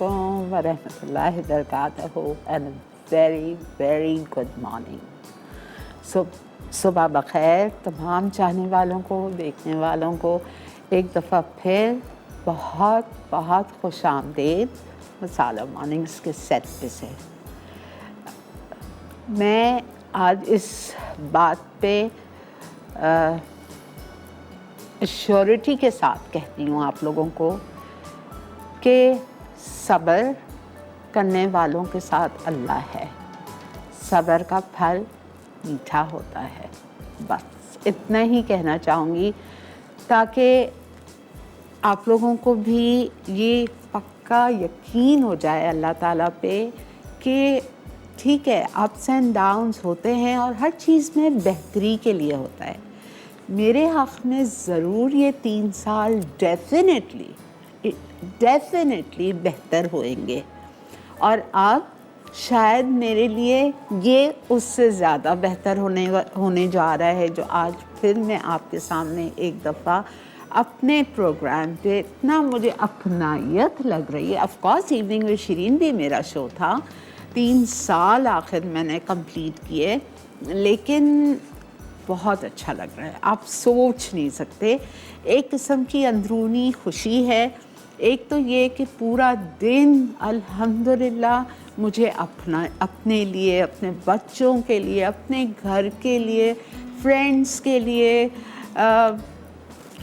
अलैकुम व रहमतुल्लाहि व बरकातहू and very very good morning. सुबह बखैर तमाम चाहने वालों को, देखने वालों को एक दफ़ा फिर बहुत बहुत खुश आमदीद मसाला मॉर्निंग्स के सेट पे से। मैं आज इस बात पे श्योरिटी के साथ कहती हूँ आप लोगों को कि सब्र करने वालों के साथ अल्लाह है। सब्र का फल मीठा होता है। बस इतना ही कहना चाहूँगी ताकि आप लोगों को भी ये पक्का यकीन हो जाए अल्लाह ताला पे कि ठीक है, अप्स एंड डाउन्स होते हैं और हर चीज़ में बेहतरी के लिए होता है। मेरे हक़ में ज़रूर ये 3 साल डेफिनेटली बेहतर होंगे और अब शायद मेरे लिए ये उससे ज़्यादा बेहतर होने जा रहा है, जो आज फिर मैं आपके सामने एक दफ़ा अपने प्रोग्राम पे इतना मुझे अपनायत लग रही है। Of course evening with Shirin भी मेरा शो था, 3 साल आखिर मैंने कंप्लीट किए, लेकिन बहुत अच्छा लग रहा है। आप सोच नहीं सकते, एक किस्म की अंदरूनी खुशी है। एक तो ये कि पूरा दिन अल्हम्दुलिल्लाह मुझे अपने लिए, अपने बच्चों के लिए, अपने घर के लिए, फ्रेंड्स के लिए,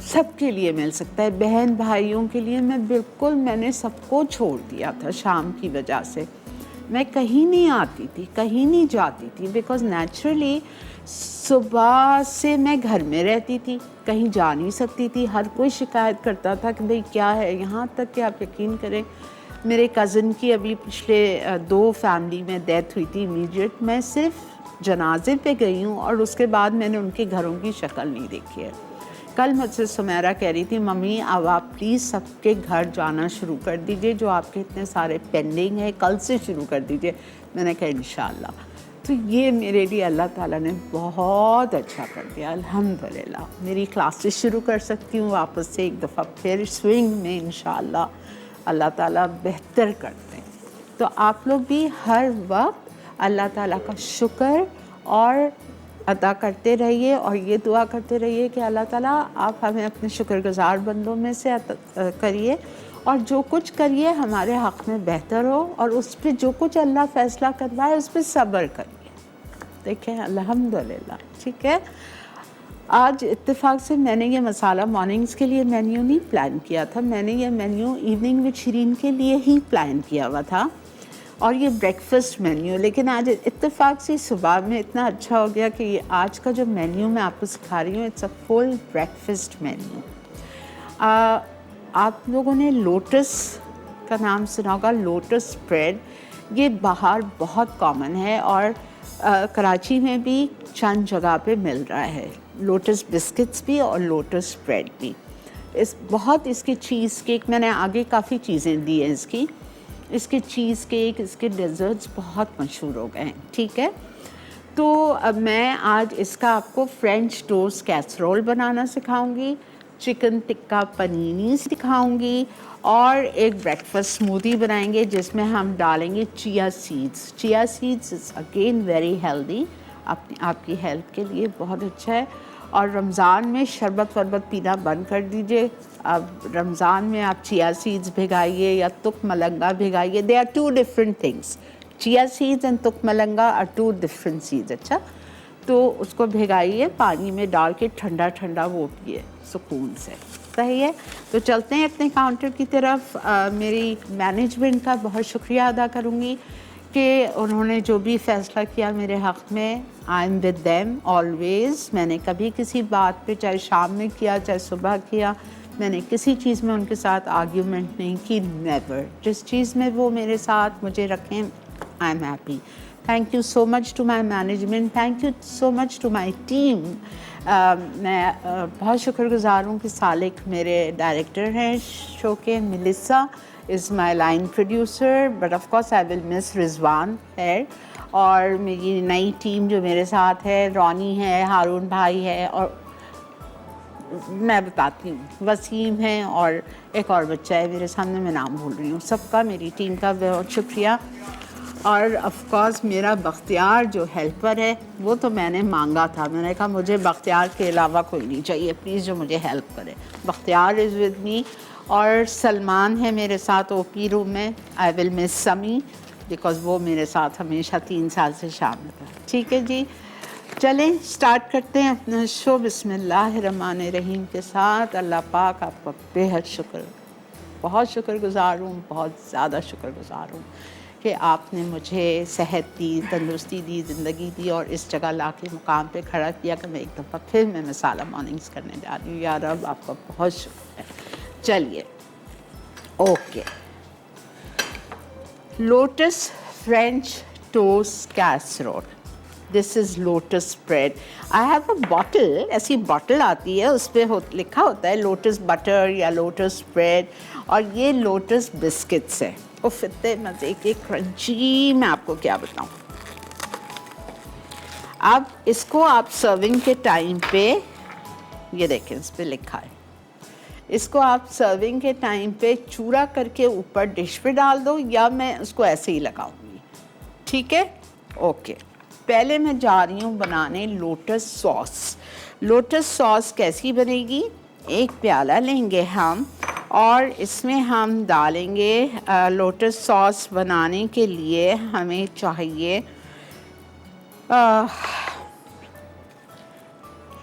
सब के लिए मिल सकता है। बहन भाइयों के लिए मैंने सबको छोड़ दिया था शाम की वजह से। मैं कहीं नहीं आती थी, कहीं नहीं जाती थी, बिकॉज़ नेचुरली सुबह से मैं घर में रहती थी, कहीं जा नहीं सकती थी। हर कोई शिकायत करता था कि भाई क्या है, यहाँ तक कि आप यकीन करें मेरे कज़न की अभी पिछले 2 फैमिली में डेथ हुई थी इमीडिएट। मैं सिर्फ जनाजे पे गई हूँ और उसके बाद मैंने उनके घरों की शक्ल नहीं देखी है। कल मुझसे सुमेरा कह रही थी, मम्मी अब आप प्लीज़ सबके घर जाना शुरू कर दीजिए, जो आपके इतने सारे पेंडिंग है कल से शुरू कर दीजिए। मैंने कहा इंशाल्लाह। तो ये मेरे लिए अल्लाह ताला ने बहुत अच्छा कर दिया, अल्हम्दुलिल्लाह। मेरी क्लासेस शुरू कर सकती हूँ वापस से एक दफ़ा फिर स्विंग में इंशाल्लाह। अल्लाह ताला बेहतर करते हैं। तो आप लोग भी हर वक्त अल्लाह ताला का शुक्र और अदा करते रहिए और ये दुआ करते रहिए कि अल्लाह ताला आप हमें अपने शुक्रगुज़ार बंदों में से करिए और जो कुछ करिए हमारे हक़ में बेहतर हो, और उस पर जो कुछ अल्लाह फ़ैसला करवाए उस पर सब्र करिए। देखें अल्हम्दुलिल्लाह, ठीक है। आज इत्तेफाक से मैंने ये मसाला मॉर्निंग्स के लिए मेन्यू नहीं प्लान किया था, मैंने ये मेन्यू इवनिंग विद शिरीन के लिए ही प्लान किया हुआ था और ये ब्रेकफास्ट मेन्यू। लेकिन आज इत्तेफाक से सुबह में इतना अच्छा हो गया कि ये आज का जो मेन्यू मैं आपको सिखा रही हूँ it's a full breakfast menu. आप लोगों ने लोटस का नाम सुना होगा, लोटस ब्रेड। ये बाहर बहुत कॉमन है और कराची में भी चंद जगह पे मिल रहा है, लोटस बिस्किट्स भी और लोटस ब्रेड भी। इसकी चीज़ केक, मैंने आगे काफ़ी चीज़ें दी हैं इसके चीज़ केक, इसके डेज़र्ट्स बहुत मशहूर हो गए हैं, ठीक है। तो अब मैं आज इसका आपको फ्रेंच टोस्ट कैसरोल बनाना सिखाऊंगी, चिकन टिक्का पनीनी सिखाऊंगी और एक ब्रेकफास्ट स्मूदी बनाएंगे जिसमें हम डालेंगे chia seeds. Chia seeds is again very healthy, आपकी हेल्थ के लिए बहुत अच्छा है। और रमज़ान में शरबत वरबत पीना बंद कर दीजिए। अब रमज़ान में आप चिया सीड्स भिगाइए या तुक मलंगा भिगाइए, they are 2 different things. Chia seeds and tukh malanga are 2 different seeds. अच्छा, तो उसको भिगाइए, पानी में डाल के ठंडा ठंडा वो पिए सुकून से, सही है। तो चलते हैं अपने काउंटर की तरफ। मेरी मैनेजमेंट का बहुत शुक्रिया अदा करूँगी कि उन्होंने जो भी फ़ैसला किया मेरे हक़ में, I am with them always. मैंने कभी किसी बात पे, चाहे शाम में किया चाहे सुबह किया, मैंने किसी चीज़ में उनके साथ आर्ग्यूमेंट नहीं की, नेवर। जिस चीज़ में वो मेरे साथ मुझे रखें, I am happy. Thank you so much to my management, thank you so much to my team. मैं बहुत शुक्रगुज़ार हूँ कि सालिक मेरे डायरेक्टर हैं शो के, Melissa is my line producer, but of course I will miss Rizwan है, और मेरी नई टीम जो मेरे साथ है, रॉनी है, हारून भाई है, और मैं बताती हूँ। वसीम है और एक और बच्चा है मेरे सामने, मैं नाम भूल रही हूँ। सबका, मेरी टीम का बहुत शुक्रिया। और ऑफ कोर्स मेरा बख्तियार जो हेल्पर है वो तो मैंने मांगा था, मैंने कहा मुझे बख्तियार के अलावा कोई नहीं चाहिए, प्लीज़ जो मुझे हेल्प करे। बख्तियार इज़ विद मी और सलमान है मेरे साथ ओपी रूम में। आई विल मिस समी बिकॉज़ वो मेरे साथ हमेशा 3 साल से शामिल था। ठीक है जी, चलें स्टार्ट करते हैं अपना शो बिस्मिल्लाहिर्रहमानिर्रहीम के साथ। अल्लाह पाक आपका बेहद शुक्र, बहुत शुक्रगुज़ार हूँ, बहुत ज़्यादा शुक्रगुज़ार हूँ कि आपने मुझे सेहत दी, तंदुरुस्ती दी, ज़िंदगी दी और इस जगह ला के मुकाम पे खड़ा किया कि मैं एक दफ़ा फिर मैं मसाला मॉर्निंग्स करने जा रही हूँ। या रब आपका बहुत शुक्र है। चलिए okay, lotus French toast casserole, this is lotus spread. I have a bottle, ऐसी बॉटल आती है उस पर लिखा होता है लोटस बटर या लोटस स्प्रेड, और ये लोटस बिस्किट्स है। उफ, इतने मज़े के क्रंची, मैं आपको क्या बताऊँ। अब इसको आप सर्विंग के टाइम पे, ये देखें इस पे लिखा है, इसको आप सर्विंग के टाइम पे चूरा करके ऊपर डिश पे डाल दो या मैं उसको ऐसे ही लगाऊंगी। ठीक है, ओके। पहले मैं जा रही हूँ बनाने लोटस सॉस। लोटस सॉस कैसी बनेगी, एक प्याला लेंगे हम और इसमें हम डालेंगे लोटस सॉस बनाने के लिए हमें चाहिए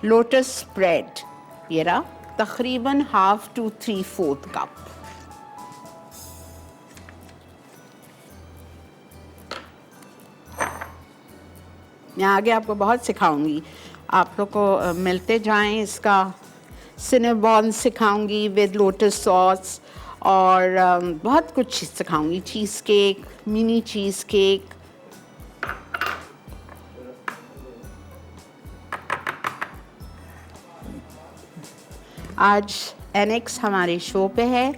लोटस स्प्रेड, ये रहा, तकरीबन 1/2 to 3/4 कप। मैं आगे आपको बहुत सिखाऊंगी, आप लोग को मिलते जाएं, इसका सिनेबॉन सिखाऊंगी विद लोटस सॉस और बहुत कुछ सिखाऊंगी, cheesecake, mini cheesecake. आज एनेक्स हमारे शो पे है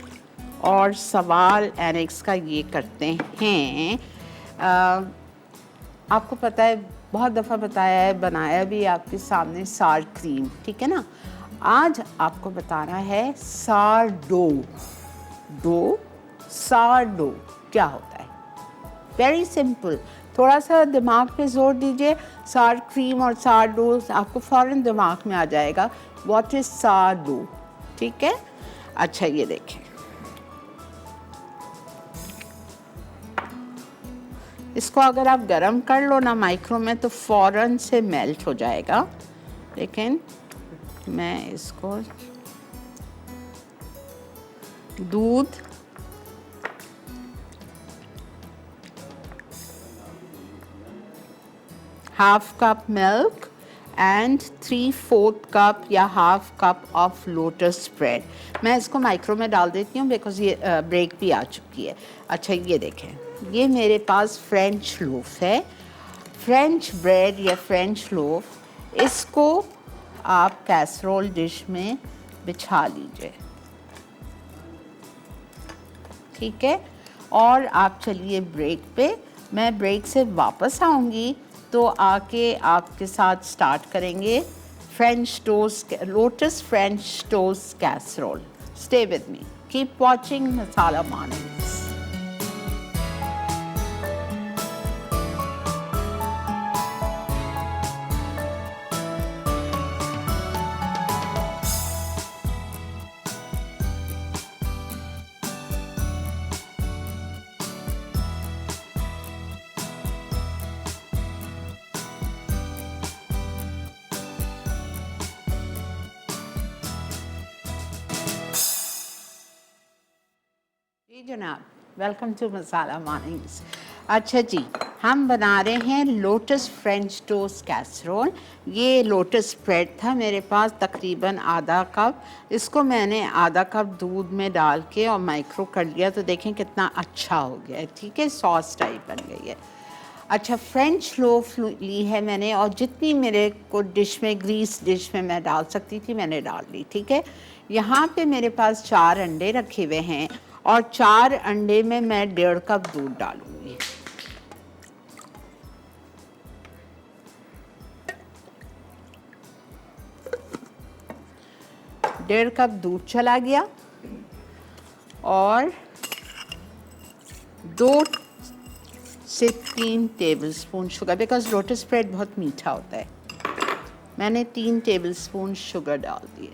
और सवाल एनेक्स का ये करते हैं, आपको पता है बहुत दफ़ा बताया है, बनाया भी आपके सामने सार क्रीम, ठीक है ना। आज आपको बताना है सार डो। सार डो क्या होता है, वेरी सिंपल, थोड़ा सा दिमाग पे जोर दीजिए, सार क्रीम और सार डो आपको फ़ौरन दिमाग में आ जाएगा, व्हाट इज़ सार डो। ठीक है, अच्छा ये देखें, इसको अगर आप गरम कर लो ना माइक्रो में तो फ़ौरन से मेल्ट हो जाएगा। लेकिन मैं इसको दूध, half cup milk and 3/4 cup या half cup of Lotus spread, मैं इसको माइक्रो में डाल देती हूँ बिकॉज ये ब्रेक भी आ चुकी है। अच्छा ये देखें, ये मेरे पास फ्रेंच लोफ है, फ्रेंच ब्रेड या फ्रेंच लोफ, इसको आप कैसरोल डिश में बिछा लीजिए। ठीक है, और आप चलिए ब्रेक पे, मैं ब्रेक से वापस आऊँगी तो आके आपके साथ स्टार्ट करेंगे French toast, Lotus French toast casserole. Stay with me, keep watching Masala Mornings. जी जनाब, वेलकम टू मसाला मॉर्निंग्स। अच्छा जी, हम बना रहे हैं लोटस फ्रेंच टोस्ट कैसरोल। ये लोटस स्प्रेड था मेरे पास तकरीबन आधा कप, इसको मैंने आधा कप दूध में डाल के और माइक्रो कर लिया तो देखें कितना अच्छा हो गया है। ठीक है, सॉस टाइप बन गई है। अच्छा, फ्रेंच लोफ ली है मैंने और जितनी मेरे को डिश में, ग्रीस डिश में मैं डाल सकती थी मैंने डाल ली। ठीक है, यहाँ पे मेरे पास 4 अंडे रखे हुए हैं और 4 अंडे में मैं 1.5 कप दूध डालूंगी। 1.5 कप दूध चला गया और 2 से 3 tablespoon sugar, because lotus spread बहुत मीठा होता है। मैंने 3 टेबलस्पून शुगर डाल दिए।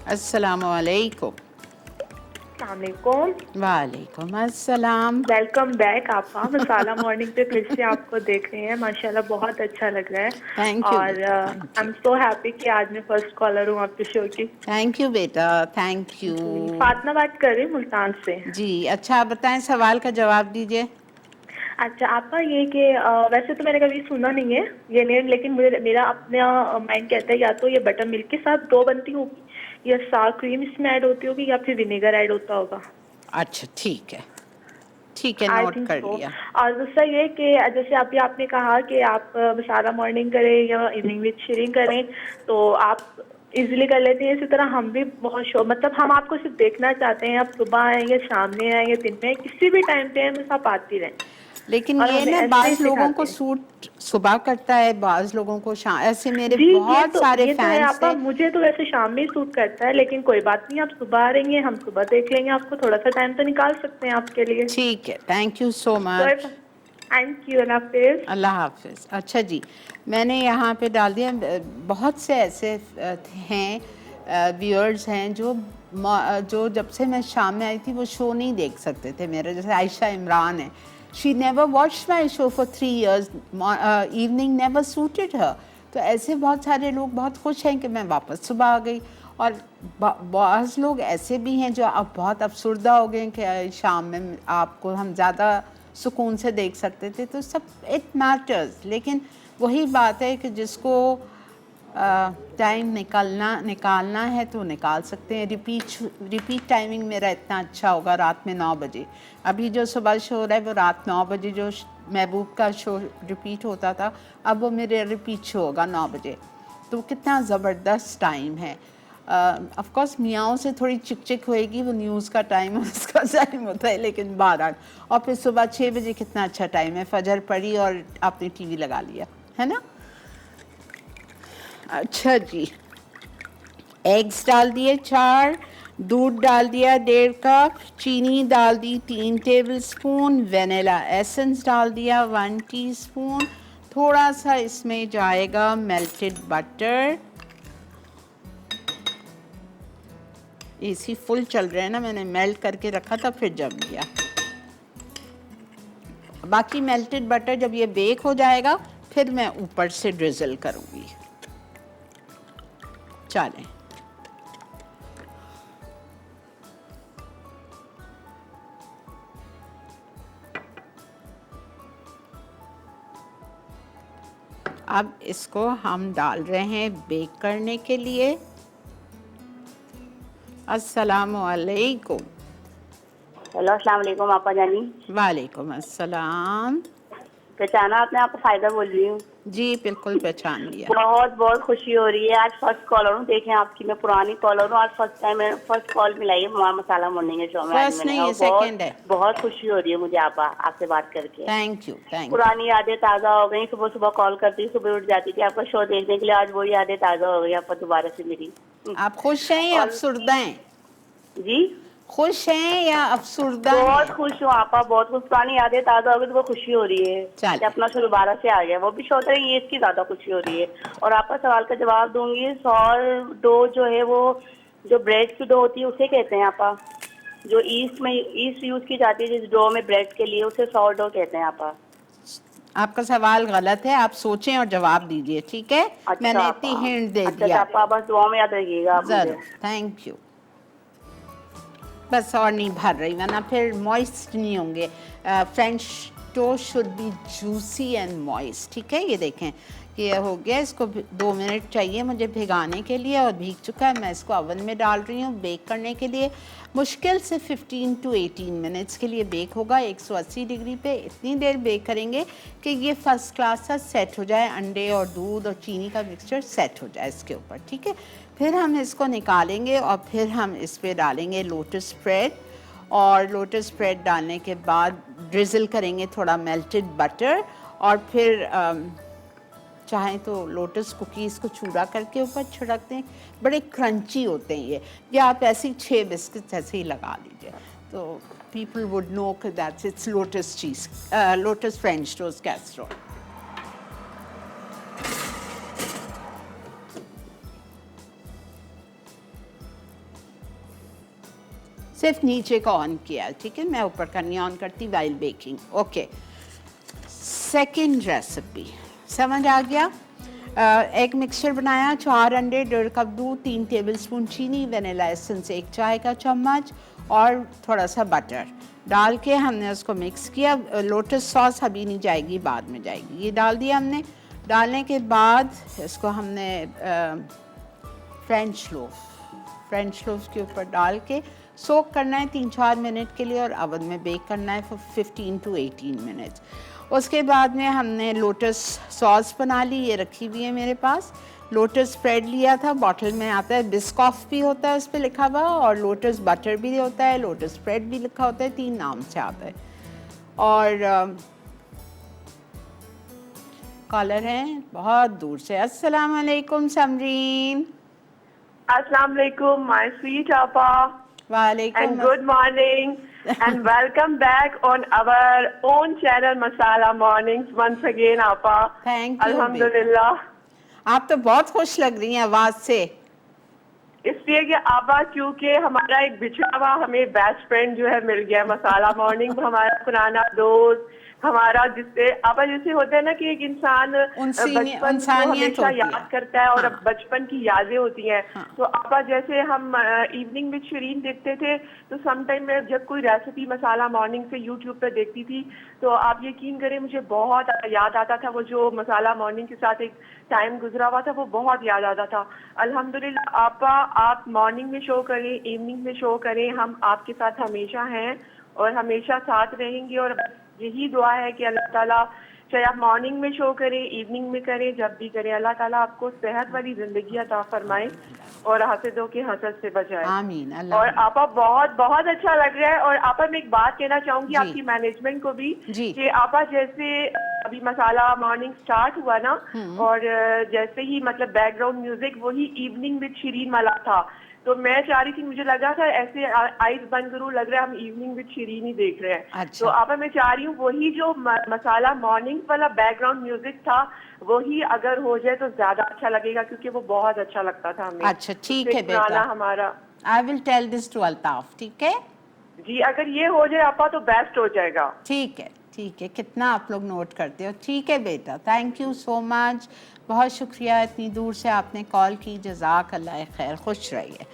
अस्सलामुअलैकुम। वालेकुम अस्सलाम। वेलकम बैक आपा। मसाला मॉर्निंग पे फिर से आपको देख रहे हैं, माशाल्लाह बहुत अच्छा लग रहा है। Thank you. और आई एम सो हैप्पी कि आज मैं फर्स्ट कॉलर हूँ आपके शो की। थैंक यू बेटा, थैंक यू। फातिमा बात कर रही हूँ मुल्तान से। जी अच्छा, आप बताएं, सवाल का जवाब दीजिए। अच्छा आपा, ये कि वैसे तो मैंने कभी सुना नहीं है ये नेम, लेकिन मेरा अपना माइंड कहता है या तो ये बटर मिल्क के साथ दो बनती होगी या सार क्रीम इसमें ऐड होती होगी या फिर विनेगर ऐड होता होगा। अच्छा ठीक है, ठीक है, आई नोट थिंक कर सो। लिया। और दूसरा ये कि जैसे अभी आपने कहा कि आप मसाला मॉर्निंग करें या इवनिंग विद शीरिंग करें, तो आप इजीली कर लेते हैं। इसी तरह हम भी बहुत शो, मतलब हम आपको सिर्फ देखना चाहते हैं, आप सुबह आए या शाम में आए या दिन में, किसी भी टाइम पे हम आप आती रहें। लेकिन और ये हमें ना ऐसे ही बाज़ लोगों को सिखाते हैं। सूट सुबह करता है, बाज़ लोगों को शाम। ऐसे मेरे जी बहुत सारे ये तो है फैंस आपा, थे। मुझे तो वैसे शाम में ही सूट करता है, लेकिन कोई बात नहीं, आप सुबह आ रही हैं, हम सुबह देख लेंगे आपको, थोड़ा सा टाइम तो निकाल सकते हैं आपके लिए। ठीक है, थैंक यू सो तो मच। थैंक यू, अल्लाह हाफिज़। अल्लाह हाफिज़। अच्छा जी, मैंने यहाँ पे डाल दिया। बहुत से ऐसे हैं व्यूअर्स हैं जो जब से मैं शाम में आई थी वो शो नहीं देख सकते थे मेरे, जैसे आयशा इमरान है। She never watched my show for 3 years। Evening never suited her. तो ऐसे बहुत सारे लोग बहुत खुश हैं कि मैं वापस सुबह आ गई। और बहुत लोग ऐसे भी हैं जो अब बहुत अफसरदा हो गए कि शाम में आपको हम ज़्यादा सुकून से देख सकते थे। तो सब इट मैटर्स, लेकिन वही बात है कि जिसको टाइम निकालना है तो निकाल सकते हैं। रिपीट टाइमिंग मेरा इतना अच्छा होगा रात में 9 बजे। अभी जो सुबह शो हो रहा है वो रात 9 बजे जो महबूब का शो रिपीट होता था, अब वो मेरे रिपीट शो होगा 9 बजे। तो कितना ज़बरदस्त टाइम है। ऑफ कोर्स मियाँओं से थोड़ी चिक चिक होएगी, वो न्यूज़ का टाइम उसका टाइम होता है, लेकिन बहरहाल। और फिर सुबह 6 बजे कितना अच्छा टाइम है, फजर पड़ी और आपने टीवी लगा लिया, है ना। अच्छा जी, एग्स डाल दिए 4, दूध डाल दिया 1.5 कप, चीनी डाल दी 3 टेबलस्पून, वेनिला एसेंस डाल दिया 1 टीस्पून, थोड़ा सा इसमें जाएगा मेल्टेड बटर। एसी फुल चल रहा है ना, मैंने मेल्ट करके रखा था फिर जम गया। बाकी मेल्टेड बटर जब ये बेक हो जाएगा फिर मैं ऊपर से ड्रिजल करूँगी। चलें, अब इसको हम डाल रहे हैं बेक करने के लिए। अस्सलामुअलैकुम। हेलो, अस्सलाम वालेकुम आपा जानी। वालेकुम अस्सलाम। पहचाना आपने? आपका फायदा बोल रही हूँ। जी बिल्कुल पहचान लिया। बहुत बहुत खुशी हो रही है, आज फर्स्ट कॉलर हूँ। देखें आपकी, मैं पुरानी कॉलर हूँ, आज फर्स्ट टाइम मैं फर्स्ट कॉल मिलाई है हमारा मसाला मॉर्निंग के शो में। आज फर्स्ट मैंने नहीं है, बहुत सेकंड है। बहुत खुशी हो रही है मुझे आपा आपसे बात करके। Thank you, thank you. पुरानी यादें ताज़ा हो गई। सुबह सुबह कॉल करती, सुबह उठ जाती थी आपका शो देखने के लिए। आज वो यादें ताज़ा हो गई आपा दोबारा से मेरी। आप खुश हैं या और अफसुर्दा हैं? जी, खुश हैं या अफसुर्दा बहुत हैं? खुश हूँ आपा, बहुत खुश। पुरानी यादें ताज़ा हो गई तो वो खुशी हो रही है चल। कि अपना शो दोबारा से आ गया। वो भी शो होता है, ये इसकी ज़्यादा खुशी हो रही है। और आपका सवाल का जवाब दूंगी। सॉर डो जो है, वो जो ब्रेड की डो होती है उसे कहते हैं आपा। जो ईस्ट यूज़ की जाती है जिस डो में ब्रेड के लिए, उसे सॉर डो कहते हैं आपा। आपका सवाल गलत है, आप सोचें और जवाब दीजिए, ठीक है? अच्छा मैंने आपा, इतनी हिंट दे अच्छा दिया। आपा, बस दुआ में याद रखिएगा आप मुझे। जरूर, थैंक यू। बस और नहीं भर रही, वरना फिर मॉइस्ट नहीं होंगे। French toast should be juicy and moist, ठीक है? ये देखें कि ये हो गया। इसको 2 मिनट चाहिए मुझे भिगाने के लिए और भीग चुका है। मैं इसको ओवन में डाल रही हूँ बेक करने के लिए। मुश्किल से 15 to 18 मिनट्स के लिए बेक होगा 180 डिग्री पे। इतनी देर बेक करेंगे कि ये फर्स्ट क्लास सा सेट हो जाए, अंडे और दूध और चीनी का मिक्सचर सेट हो जाए इसके ऊपर, ठीक है? फिर हम इसको निकालेंगे और फिर हम इस पर डालेंगे लोटस स्प्रेड और लोटस स्प्रेड डालने के बाद ड्रिज़ल करेंगे थोड़ा मेल्टेड बटर, और फिर चाहें तो लोटस कुकीज़ को चूरा करके ऊपर छिड़कते हैं, बड़े क्रंची होते हैं ये, या आप ऐसे ही 6 बिस्किट ऐसे ही लगा लीजिए, तो पीपल वुड नो कि that's it's lotus cheese, lotus French toast casserole. सिर्फ नीचे का ऑन किया, ठीक है, मैं ऊपर का नहीं ऑन करती while baking. Okay, second recipe समझ आ गया। एग मिक्सचर बनाया, 4 अंडे, 1.5 कप दूध, 3 टेबलस्पून चीनी, वनीला एसेंस 1 चाय का चम्मच और थोड़ा सा बटर डाल के हमने उसको मिक्स किया। लोटस सॉस अभी नहीं जाएगी, बाद में जाएगी। ये डाल दिया हमने। डालने के बाद इसको हमने फ्रेंच लोफ के ऊपर डाल के सोक करना है 3-4 मिनट के लिए, और ओवन में बेक करना है फॉर 15 to 18 मिनट्स। उसके बाद में हमने लोटस सॉस बना ली, ये रखी हुई है मेरे पास। लोटस स्प्रेड लिया था, बॉटल में आता है, बिस्कॉफ भी होता है उस पर लिखा हुआ, और लोटस बटर भी होता है, लोटस स्प्रेड भी लिखा होता है, 3 नाम से आता है। और कॉलर हैं बहुत दूर से। अस्सलाम वालेकुम Samreen. Assalamu alaikum, my sweet Appa, वालेकुम and good morning, and welcome back on our own channel Masala Mornings once again, Appa. Thank you, Alhamdulillah. आप तो बहुत खुश लग रही हैं आवाज से। इसलिए कि आबा क्योंकि हमारा एक बिछड़ा हुआ हमें बेस्ट फ्रेंड जो है मिल गया मसाला मॉर्निंग, हमारा पुराना दोस्त, हमारा जिससे आबा जैसे होता है ना कि एक इंसान बचपन को हमेशा याद करता है, और अब बचपन की यादें होती हैं। तो आबा जैसे हम इवनिंग में शिरीन देखते थे, तो सम टाइम में जब कोई रेसिपी मसाला मॉर्निंग से यूट्यूब पे देखती थी, तो आप यकीन करें मुझे बहुत याद आता था, वो जो मसाला मॉर्निंग के साथ एक टाइम गुजरा हुआ था वो बहुत याद आता था। अल्हम्दुलिल्लाह आपा, आप मॉर्निंग में शो करें, इवनिंग में शो करें, हम आपके साथ हमेशा हैं और हमेशा साथ रहेंगे। और यही दुआ है कि अल्लाह ताला, चाहे आप मॉर्निंग में शो करें, इवनिंग में करें, जब भी करें, अल्लाह ताला आपको सेहत वाली जिंदगी अता फरमाए और हसदों के हसद से बचाए। आमीन। और आपा बहुत बहुत अच्छा लग रहा है। और आपा मैं एक बात कहना चाहूंगी आपकी मैनेजमेंट को भी कि आपा जैसे अभी मसाला मॉर्निंग स्टार्ट हुआ ना, और जैसे ही मतलब बैकग्राउंड म्यूजिक वही इवनिंग विद शिरीन वाला था, तो मैं चाह रही थी, मुझे लगा था ऐसे आइज बंद करूं, लग रहा है हम इवनिंग विद शिरीन ही देख रहे हैं। अच्छा। तो आपा मैं चाह रही हूँ वही जो मसाला मॉर्निंग वाला बैकग्राउंड म्यूजिक था वही अगर हो जाए तो ज्यादा अच्छा लगेगा, क्योंकि वो बहुत अच्छा लगता था हमें। अच्छा ठीक है बेटा, हमारा I will tell this to Altaf, ठीक है जी, अगर ये हो जाए आपा तो बेस्ट हो जाएगा। ठीक है, ठीक है, कितना आप लोग नोट करते हो। ठीक है बेटा, थैंक यू सो मच, बहुत शुक्रिया, इतनी दूर से आपने कॉल की, जज़ाक अल्लाह खैर, खुश रहिए।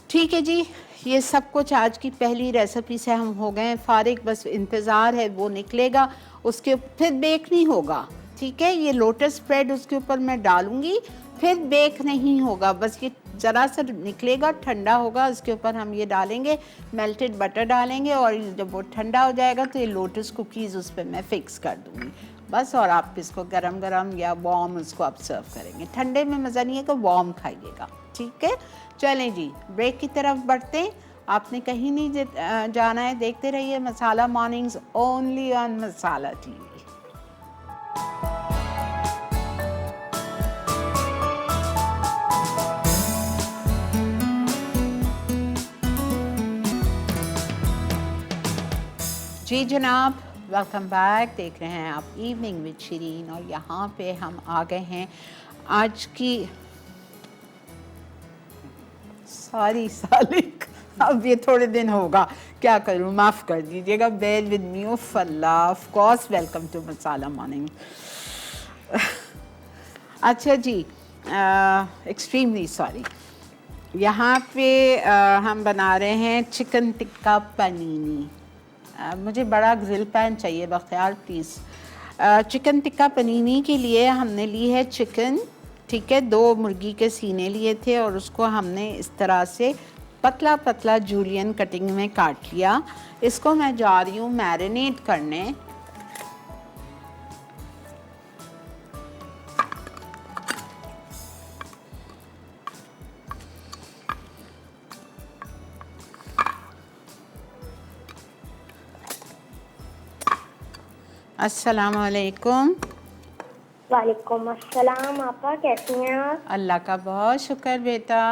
ठीक है जी, ये सब कुछ आज की पहली रेसिपी से हम हो गए फारिग, बस इंतज़ार है वो निकलेगा, उसके फिर बेक नहीं होगा, ठीक है। ये लोटस स्प्रेड उसके ऊपर मैं डालूंगी, फिर बेक नहीं होगा, बस ये ज़रा सा निकलेगा, ठंडा होगा, उसके ऊपर हम ये डालेंगे, मेल्टेड बटर डालेंगे, और जब वो ठंडा हो जाएगा तो ये लोटस कुकीज़ उस पर मैं फ़िक्स कर दूँगी बस। और आप इसको गरम गरम या वार्म उसको आप सर्व करेंगे। ठंडे में मज़ा नहीं है कि वार्म खाइएगा, ठीक है। चलें जी, ब्रेक की तरफ बढ़ते हैं, आपने कहीं नहीं जाना है, देखते रहिए Masala Mornings only on Masala TV. जी जनाब, वेलकम बैक। देख रहे हैं आप इवनिंग विद शिरीन, और यहाँ पे हम आ गए हैं आज की सारी सालिक, अब ये थोड़े दिन होगा, क्या करूँ, माफ़ कर दीजिएगा, बेयर विद मी, ऑफ अल्लाह, of course, welcome to Masala morning. अच्छा जी, एक्सट्रीमली सॉरी। यहाँ पे हम बना रहे हैं चिकन टिक्का पनीनी। मुझे बड़ा ग्रिल पैन चाहिए बख्तियार प्लीज़। चिकन टिक्का पनीनी के लिए हमने ली है चिकन, ठीक है, 2 मुर्गी के सीने लिए थे, और उसको हमने इस तरह से पतला पतला जूलियन कटिंग में काट लिया। इसको मैं जा रही हूँ मैरिनेट करने। अस्सलाम वालेकुम। वालेकुम अस्सलाम। आपा कैसी हैं आप? अल्लाह का बहुत शुक्र बेटा।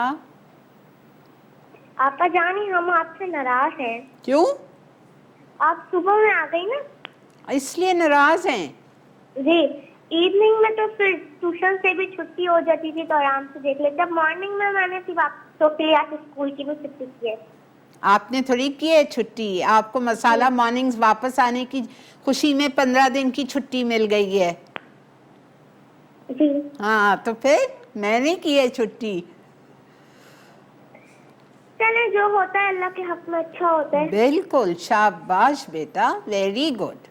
आपा जानी हम आपसे नाराज हैं। क्यों? आप सुबह में आ गई ना, इसलिए नाराज हैं? जी। इवनिंग में तो फिर ट्यूशन से भी छुट्टी हो जाती थी तो आराम से देख लेते। अब मॉर्निंग में मैंने सिर्फ आपको क्लियर से स्कूल की भी छुट्टी की है। आपने थोड़ी की है छुट्टी, आपको मसाला मॉर्निंग्स वापस आने की खुशी में 15 दिन की छुट्टी मिल गई है। जी। हाँ तो फिर मैंने की है छुट्टी। चले जो होता है अल्लाह के हक में अच्छा होता है। बिल्कुल, शाबाश बेटा, वेरी गुड।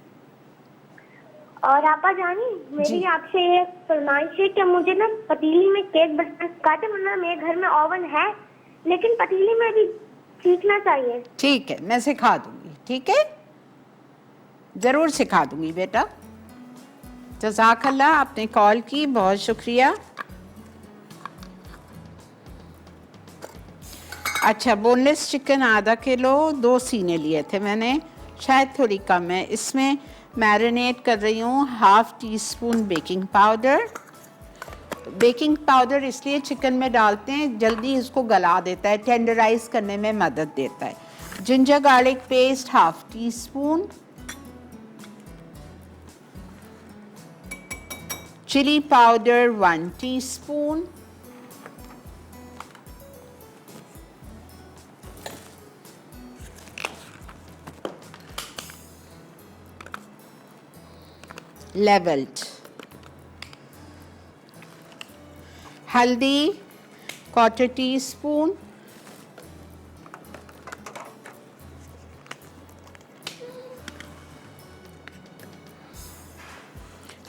और आपा जानी मेरी जी। आपसे ये फरमाइश है कि मुझे ना पतीली में केक बनाना सिखाते, वरना मेरे घर में ओवन है लेकिन पतीली में भी सीखना चाहिए। ठीक है, मैं सिखा दूंगी, ठीक है, जरूर सिखा दूंगी बेटा। जज़ाकल्लाह, आपने कॉल की, बहुत शुक्रिया। अच्छा, बोनलेस चिकन आधा किलो, 2 सीने लिए थे मैंने, शायद थोड़ी कम है। इसमें मैरिनेट कर रही हूँ 1/2 teaspoon baking powder. Baking powder इसलिए चिकन में डालते हैं, जल्दी इसको गला देता है, टेंडराइज करने में मदद देता है। Ginger garlic paste 1/2 teaspoon, chilli powder 1 teaspoon, levelled, हल्दी 1/4 teaspoon,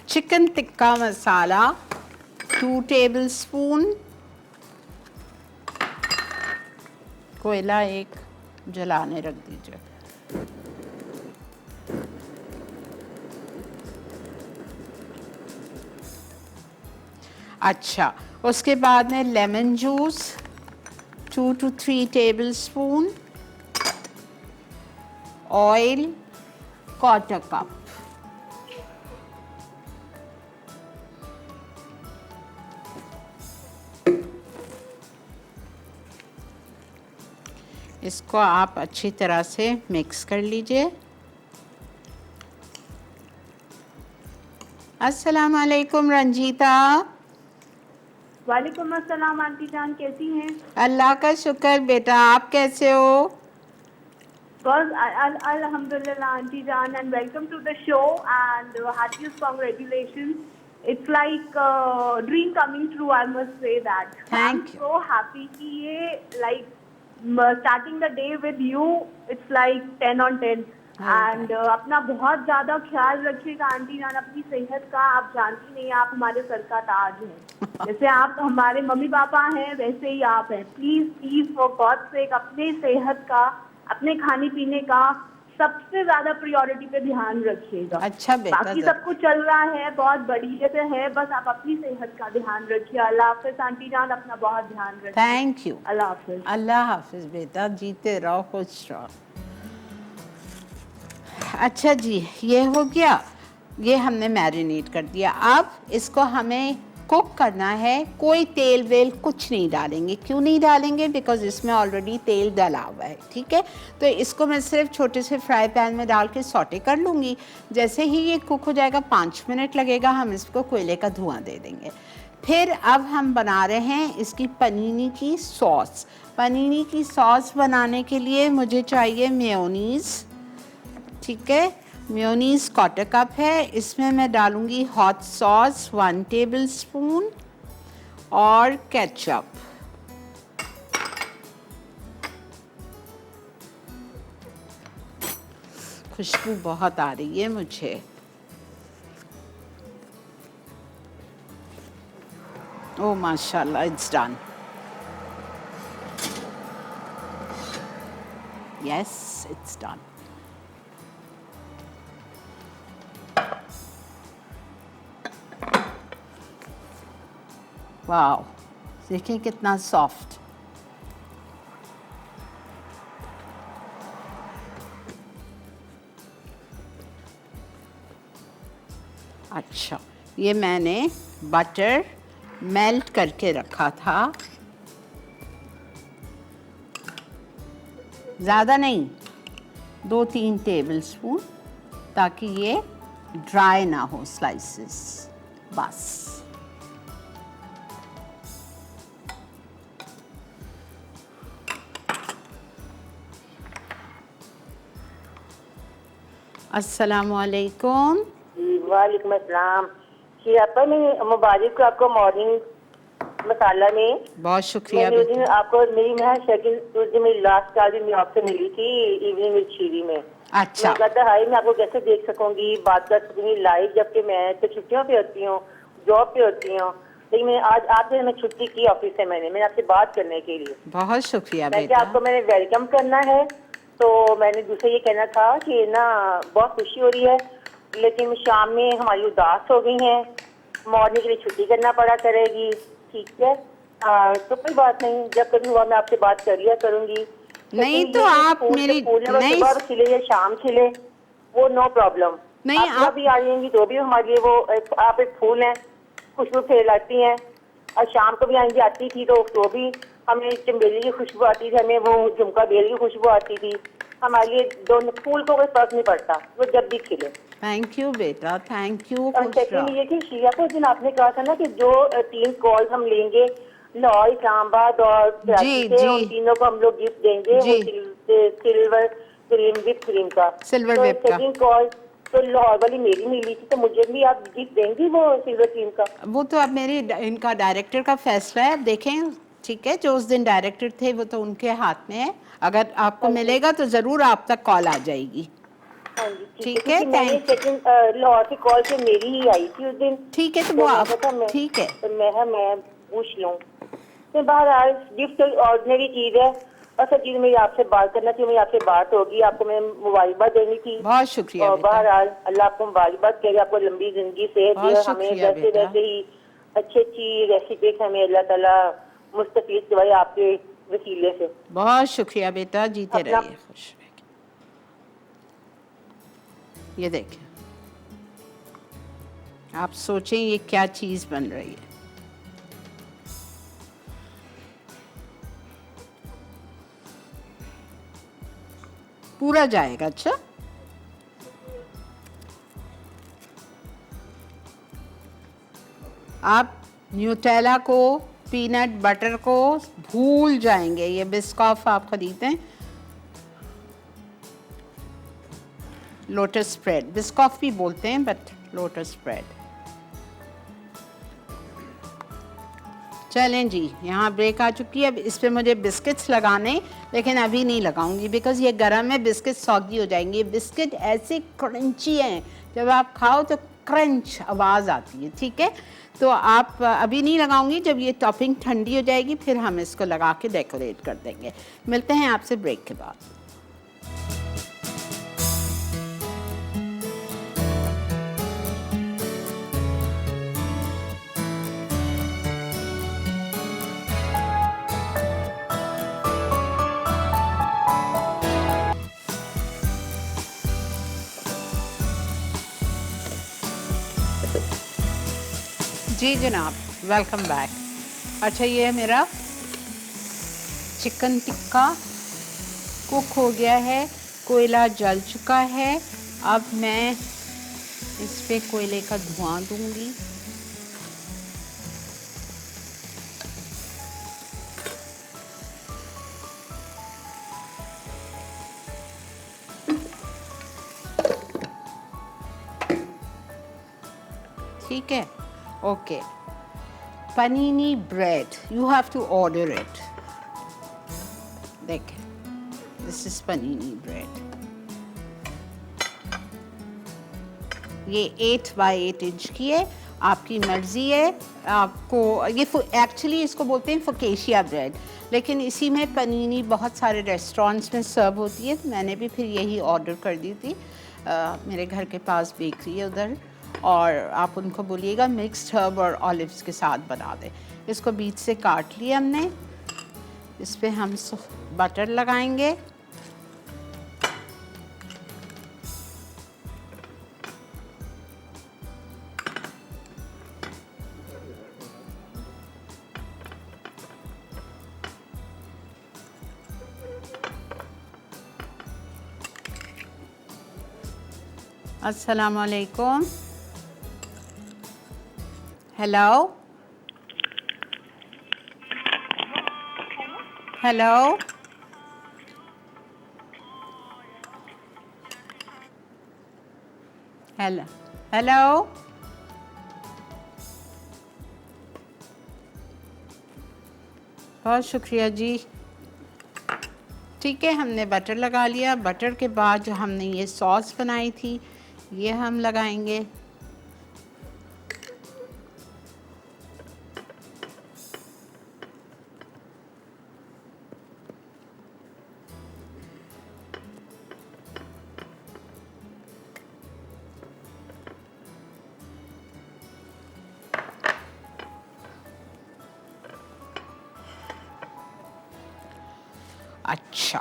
chicken tikka masala 2 tablespoon, कोयला एक जलाने रख दीजिए। अच्छा, उसके बाद में lemon juice 2 to 3 tablespoon, oil 1/4 cup, इसको आप अच्छी तरह से मिक्स कर लीजिए। अस्सलाम वालेकुम रंजीता। वालेकुम अस्सलाम आंटी जान, कैसी हैं? अल्लाह का शुक्र बेटा, आप कैसे हो? बस अल्हम्दुलिल्लाह आंटी जान, and welcome to the show and heartiest congratulations. It's like dream coming true, I must say that. Thank you. I'm so happy कि ये like starting the day with you, it's like 10 on 10. And अपना बहुत ज्यादा ख्याल रखिएगा aunty जान, अपनी सेहत का। आप जानती नहीं, आप हमारे सर का ताज हैं। जैसे आप हमारे मम्मी पापा हैं वैसे ही आप हैं। Please please for God sake अपने सेहत का, अपने खाने पीने का सबसे ज्यादा प्रायोरिटी पे ध्यान रखिएगा। अच्छा बेटा, बाकी सब कुछ चल रहा है, बहुत बढ़िया से है, बस आप अपनी सेहत का ध्यान रखिए। अल्लाह हाफिज आंटी जान, अपना बहुत ध्यान रखिए। Thank you. अल्लाह हाफिज। अल्लाह हाफिज बेटा, जीते रहो, खुश रहो। अच्छा जी, ये हो गया, ये हमने मैरिनेट कर दिया। अब इसको हमें कुक करना है। कोई तेल वेल कुछ नहीं डालेंगे। क्यों नहीं डालेंगे? बिकॉज इसमें ऑलरेडी तेल डला हुआ है, ठीक है। तो इसको मैं सिर्फ छोटे से फ्राई पैन में डाल के सौटे कर लूँगी। जैसे ही ये कुक हो जाएगा, 5 मिनट लगेगा, हम इसको कोयले का धुआं दे देंगे। फिर अब हम बना रहे हैं इसकी पनीनी की सॉस। पनीनी की सॉस बनाने के लिए मुझे चाहिए मेयोनीज़, ठीक है। मेयोनीज़ 1/4 कप है। इसमें मैं डालूंगी हॉट सॉस 1 टेबलस्पून और केचप। खुशबू बहुत आ रही है मुझे। ओह माशाल्लाह, it's done. Yes, it's done. Wow, देखिए कितना सॉफ्ट। अच्छा, ये मैंने बटर मेल्ट करके रखा था, ज़्यादा नहीं, 2-3 टेबलस्पून, ताकि ये ड्राई ना हो स्लाइसेस, बस। अस्सलामुअलैकुम। वालेकुम अस्सलाम। जी आपा, मैं मुबारक को आपको मॉर्निंग मसाला में बहुत शुक्रिया मैंने उस दिन बेटा। आपको मेरी मैं सेकंड उस दिन मेरी लास्ट कॉल भी मैं आपसे मिली थी इवनिंग विद शीरी में। अच्छा, मैं कहता हाय मैं आपको कैसे देख सकूंगी, बात कर सकूंगी लाइव, जबकि मैं तो छुट्टियों पे होती हूँ, जॉब पे होती हूँ। लेकिन मैं आज आपसे मैं छुट्टी की ऑफिस से, मैंने आपसे बात करने के लिए। बहुत शुक्रिया मैं बेटा। आपको मैंने वेलकम करना है, तो मैंने दूसरा ये कहना था कि ना बहुत खुशी हो रही है, लेकिन शाम में हमारी उदास हो गई हैं, मॉर्निंग के लिए छुट्टी करना पड़ा करेगी। ठीक है, तो कोई बात नहीं, जब कभी हुआ मैं आपसे बात कर लिया करूंगी। नहीं लेकिन तो ये आप फूल मेरी फूल है, वो नहीं सुबह खिले या शाम खिले, वो नो प्रॉब्लम। नहीं, आप सुबह आप भी आ जाएंगी तो भी हमारे लिए वो आप एक फूल हैं, खुशबू फैलाती हैं। और शाम को भी आएंगी, आती थी तो भी हमें चमेली की खुशबू आती थी, हमें वो झुमका बेल की खुशबू आती थी। हमारे लिए दोनों फूल को कोई फर्क नहीं पड़ता, वो जब भी खिले। थैंक यू बेटा, थैंक यू, और खुश सेकंड रहो। ये कि शिया को दिन आपने कहा था ना कि जो 3 कॉल हम लेंगे लाहौर, इस्लामाबाद और कराची जी से, जी उन तीनों को हम लोग गिफ्ट देंगे, वो जी, सिल्वर क्रीम विथ क्रीम का। सिल्वर तो वेब का। सेकंड कॉल तो लाहौर वाली मेरी मिली थी, तो मुझे भी आप गिफ्ट देंगी वो सिल्वर क्रीम का? वो तो अब मेरी इनका डायरेक्टर का फैसला है, अब देखें। ठीक है, जो उस दिन डायरेक्टर थे वो तो उनके हाथ में है, अगर आपको हाँ जी, मिलेगा तो ज़रूर आप तक कॉल आ जाएगी। हाँ जी, ठीक है, ठीक है, क्योंकि मैंने थैंक। सेकंड लाहौर की कॉल से मेरी ही आई थी उस दिन, ठीक है, तो वो तो मैं आप, कहता ठीक है, मैं पूछ लूँ। तो बहरहाल गिफ्ट ऑर्डिनरी चीज़ है, असल चीज़ मेरी आपसे बात करना थी, मेरी आपसे बात होगी, आपको मैं मुबारकबाद देनी थी। बहुत शुक्रिया और बेटा, बहरहाल अल्लाह आपको मुबारकबाद करे, आपको लंबी जिंदगी से बहुत दे, हमें शुक्रिया वैसे बेटा, वैसे ही अच्छी अच्छी रेसिपी हमें अल्लाह ताला मुस्तफीद दवाई आपके वसीले से। बहुत शुक्रिया बेटा, जीते अपना रहिए, खुश रहिए। ये देखें, आप सोचें ये क्या चीज़ बन रही है। पूरा जाएगा। अच्छा, आप न्यूटेला को, पीनट बटर को भूल जाएंगे। ये बिस्कॉफ आप खरीदते हैं, लोटस स्प्रेड, बिस्कॉफ भी बोलते हैं बट लोटस स्प्रेड। चलें जी, यहाँ ब्रेक आ चुकी है। अब इस पे मुझे बिस्किट्स लगाने, लेकिन अभी नहीं लगाऊंगी बिकॉज ये गर्म है, बिस्किट सौगी हो जाएंगे। बिस्किट ऐसे क्रंची हैं, जब आप खाओ तो क्रंच आवाज़ आती है। ठीक है, तो आप अभी नहीं लगाऊंगी, जब ये टॉपिंग ठंडी हो जाएगी फिर हम इसको लगा के डेकोरेट कर देंगे। मिलते हैं आपसे ब्रेक के बाद। जी जनाब, वेलकम बैक। अच्छा, ये है मेरा चिकन टिक्का, कुक हो गया है, कोयला जल चुका है। अब मैं इस पे कोयले का धुआं दूंगी। ठीक है, okay. panini bread, you have to order it. देखें, this is panini bread. ये 8 बाई 8 इंच की है, आपकी मर्जी है। आपको ये एक्चुअली इसको बोलते हैं फोकेशिया ब्रेड, लेकिन इसी में पनीनी बहुत सारे रेस्टोरेंट्स में सर्व होती है, तो मैंने भी फिर यही ऑर्डर कर दी थी। मेरे घर के पास बेकरी है उधर, और आप उनको बोलिएगा मिक्स्ड हर्ब और ऑलिव्स के साथ बना दें। इसको बीच से काट लिया हमने, इस पे हम बटर लगाएंगे। अस्सलाम वालेकुम। Hello hello hello hello. बहुत शुक्रिया जी। ठीक है, हमने बटर लगा लिया। बटर के बाद जो हमने ये सॉस बनाई थी ये हम लगाएंगे। अच्छा,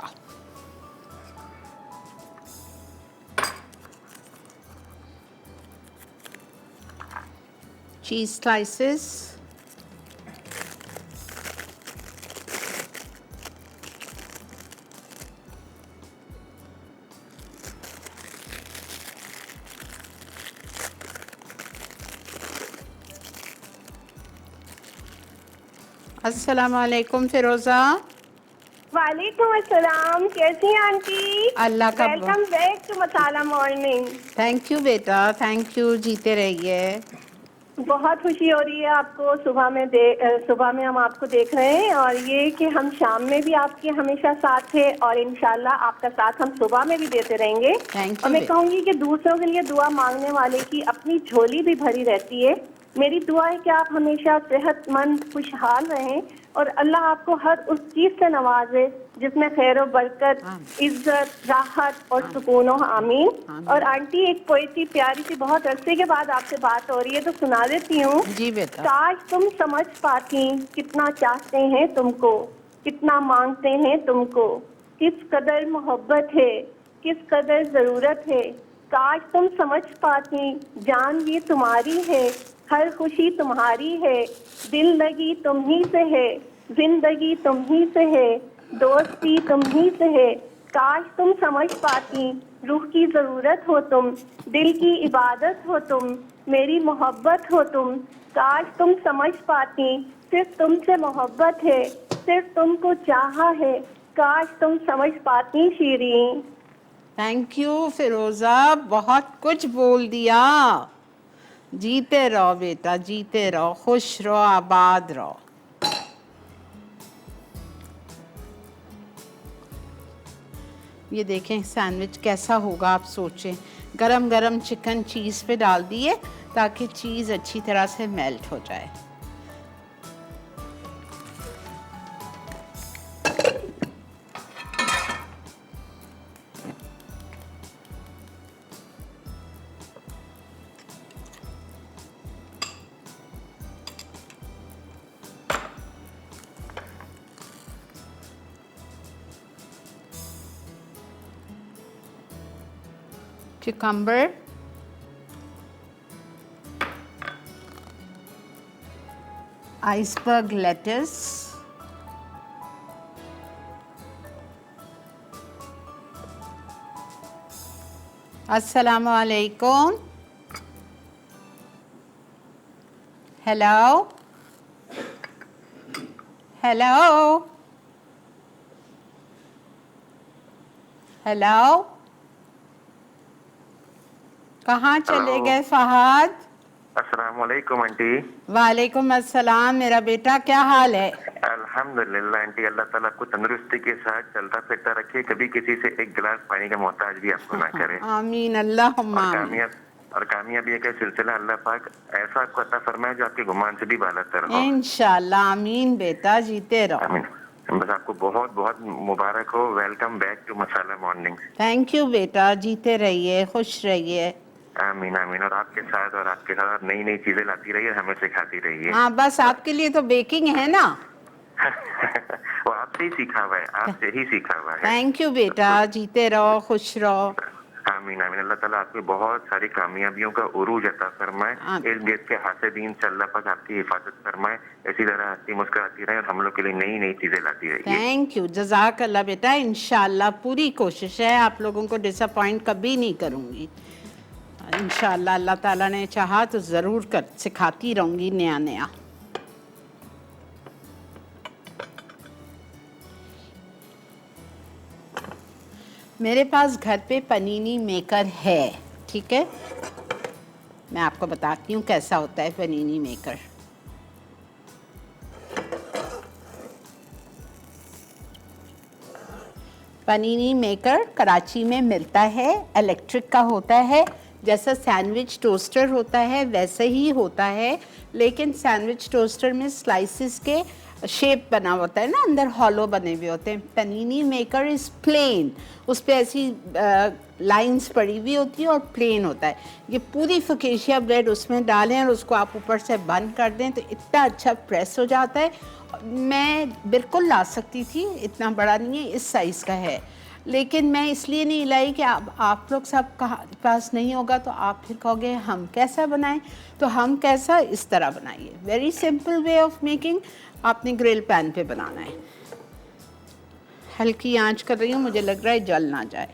चीज़ स्लाइसेस, अस्सलाम वालेकुम फिरोज़ा। वालेकुम अस्सलाम, कैसी हैं आंटी? अल्लाह का welcome back to Masala morning. Thank you बेटा, थैंक यू। जीते रहिए। बहुत खुशी हो रही है आपको सुबह में हम आपको देख रहे हैं, और ये कि हम शाम में भी आपके हमेशा साथ थे, और इंशाल्लाह आपका साथ हम सुबह में भी देते रहेंगे। Thank और you, मैं बेटा। कहूँगी कि दूसरों के लिए दुआ मांगने वाले की अपनी झोली भी भरी रहती है। मेरी दुआ है कि आप हमेशा सेहतमंद खुशहाल रहें, और अल्लाह आपको हर उस चीज से नवाजे जिसमें खैर और बरकत, इज्जत, राहत और सुकून हो। आमीन। आमीन। और आंटी, एक पोएट्री प्यारी सी, बहुत अरसे के बाद आपसे बात हो रही है तो सुना देती हूँ। जी बेटा। काश तुम समझ पाती कितना चाहते हैं तुमको, कितना मांगते हैं तुमको, किस कदर मोहब्बत है, किस कदर जरूरत है। काश तुम समझ पाती जान ये तुम्हारी है, हर खुशी तुम्हारी है, दिल लगी तुम ही से है, जिंदगी तुम ही से है, दोस्ती तुम ही से है। काश तुम समझ पाती रूह की जरूरत हो तुम, दिल की इबादत हो तुम, मेरी मोहब्बत हो तुम। काश तुम समझ पाती सिर्फ तुमसे मोहब्बत है, सिर्फ तुमको चाहा है। काश तुम समझ पाती शीरीन। थैंक यू फिरोज़ा, बहुत कुछ बोल दिया। जीते रहो बेटा, जीते रहो, खुश रहो, आबाद रहो। ये देखें सैंडविच कैसा होगा, आप सोचें। गरम गरम चिकन चीज़ पे डाल दिए ताकि चीज़ अच्छी तरह से मेल्ट हो जाए। cucumber, iceberg lettuce, अस्सलामु अलैकुम। हेलो हेलो हेलो, कहाँ चले गए फहद? अस्सलाम वालेकुम आंटी। वालेकुम अस्सलाम। मेरा बेटा क्या हाल है? अल्हम्दुलिल्लाह आंटी, अल्लाह ताला आपको तंदुरुस्ती के साथ चलता फिरता रखे, कभी किसी से एक गिलास पानी का मोहताज भी आपको ना करे। आमीन अल्लाहुम्मा आमीन। और कामयाबी का सिलसिला अल्लाह पाक ऐसा आपको अता फरमाए जो आपके गुमान से भी बालातर हो। इंशाल्लाह। आमीन बेटा, जीते रहो। आमीन। बस आपको बहुत बहुत मुबारक हो। Welcome back to Masala morning. Thank you बेटा, जीते रहिए, खुश रहिए। आमीन आमीन। और आपके साथ नई नई चीजें लाती रहिए, हमें सिखाती रहिए। हाँ, बस आपके लिए तो बेकिंग है ना। वो आपसे ही सीखा हुआ है, आपसे ही सीखा हुआ है। थैंक यू बेटा, जीते रहो, खुश रहो। आमीन आमीन। अल्लाह ताला आपको बहुत सारी कामयाबियों का उरूज अता फरमाए। इस देश के हासिदीन से अल्लाह पाक आपकी हिफाजत फरमाए। इसी तरह हंसती मुस्कुराती रहे और हम लोग के लिए नई नई चीजें लाती रहिए। थैंक यू, जज़ाक अल्लाह बेटा। इंशाल्लाह पूरी कोशिश है, आप लोगों को डिसअपॉइंट कभी नहीं करूँगी। इंशाअल्लाह अल्लाह ताला ने चाहा तो ज़रूर कर सिखाती रहूँगी नया नया। मेरे पास घर पे पनीनी मेकर है, ठीक है। मैं आपको बताती हूँ कैसा होता है पनीनी मेकर। पनीनी मेकर कराची में मिलता है, इलेक्ट्रिक का होता है। जैसा सैंडविच टोस्टर होता है वैसे ही होता है, लेकिन सैंडविच टोस्टर में स्लाइसिस के शेप बना होता है ना, अंदर हॉलो बने हुए होते हैं। पनीनी मेकर इज़ प्लेन, उस पर ऐसी लाइंस पड़ी हुई होती है और प्लेन होता है। ये पूरी फकेशिया ब्रेड उसमें डालें और उसको आप ऊपर से बंद कर दें तो इतना अच्छा प्रेस हो जाता है। मैं बिल्कुल ला सकती थी, इतना बड़ा नहीं है, इस साइज़ का है, लेकिन मैं इसलिए नहीं लाई कि आप लोग सब पास नहीं होगा तो आप फिर कहोगे हम कैसा बनाएं। तो हम कैसा, इस तरह बनाइए। Very simple way of making. आपने ग्रिल पैन पे बनाना है। हल्की आंच कर रही हूँ, मुझे लग रहा है जल ना जाए।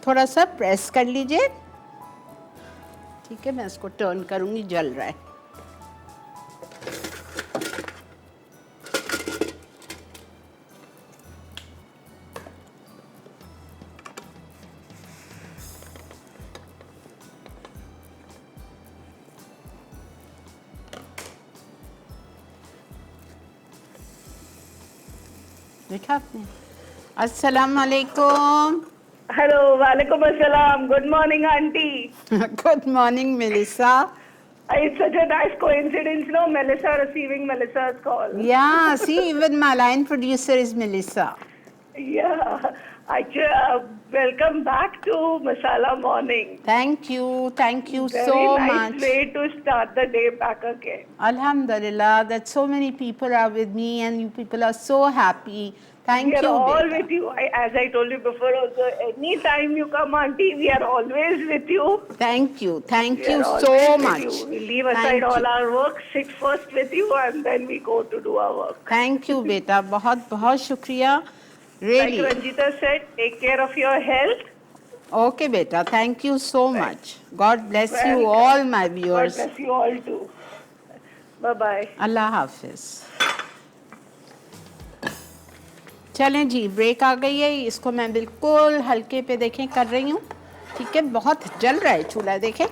थोड़ा सा प्रेस कर लीजिए, ठीक है। मैं इसको टर्न करूंगी, जल रहा है। देखा आपने। अस्सलाम वालेकुम। हेलो, वालेकुम अस्सलाम। Good morning aunty. Good morning, Melissa. It's such a nice coincidence, no? Melissa receiving Melissa's call. Yeah, see, even my line producer is Melissa. Yeah. Welcome back to Masala Morning. Thank you Very so nice much. way to start the day back again. Alhamdulillah, that so many people are with me and you people are so happy. Thank We are you, all beta. with you. As I told you before also, anytime you come, auntie, we are always with you. Thank you We are so always with much. you. We leave aside Thank all you. our work, sit first with you, and then we go to do our work. Thank you, beta. बहुत बहुत शुक्रिया. Like Really. Ranjita said, take care of your health. Okay, beta. Thank you so much. God bless you Welcome. all, my God viewers. bless you all too. Bye-bye. अल्लाह हाफिज। चलें जी, break आ गई है। इसको मैं बिल्कुल हल्के पे देखें कर रही हूँ, ठीक है। बहुत जल रहा है चूल्हा, देखें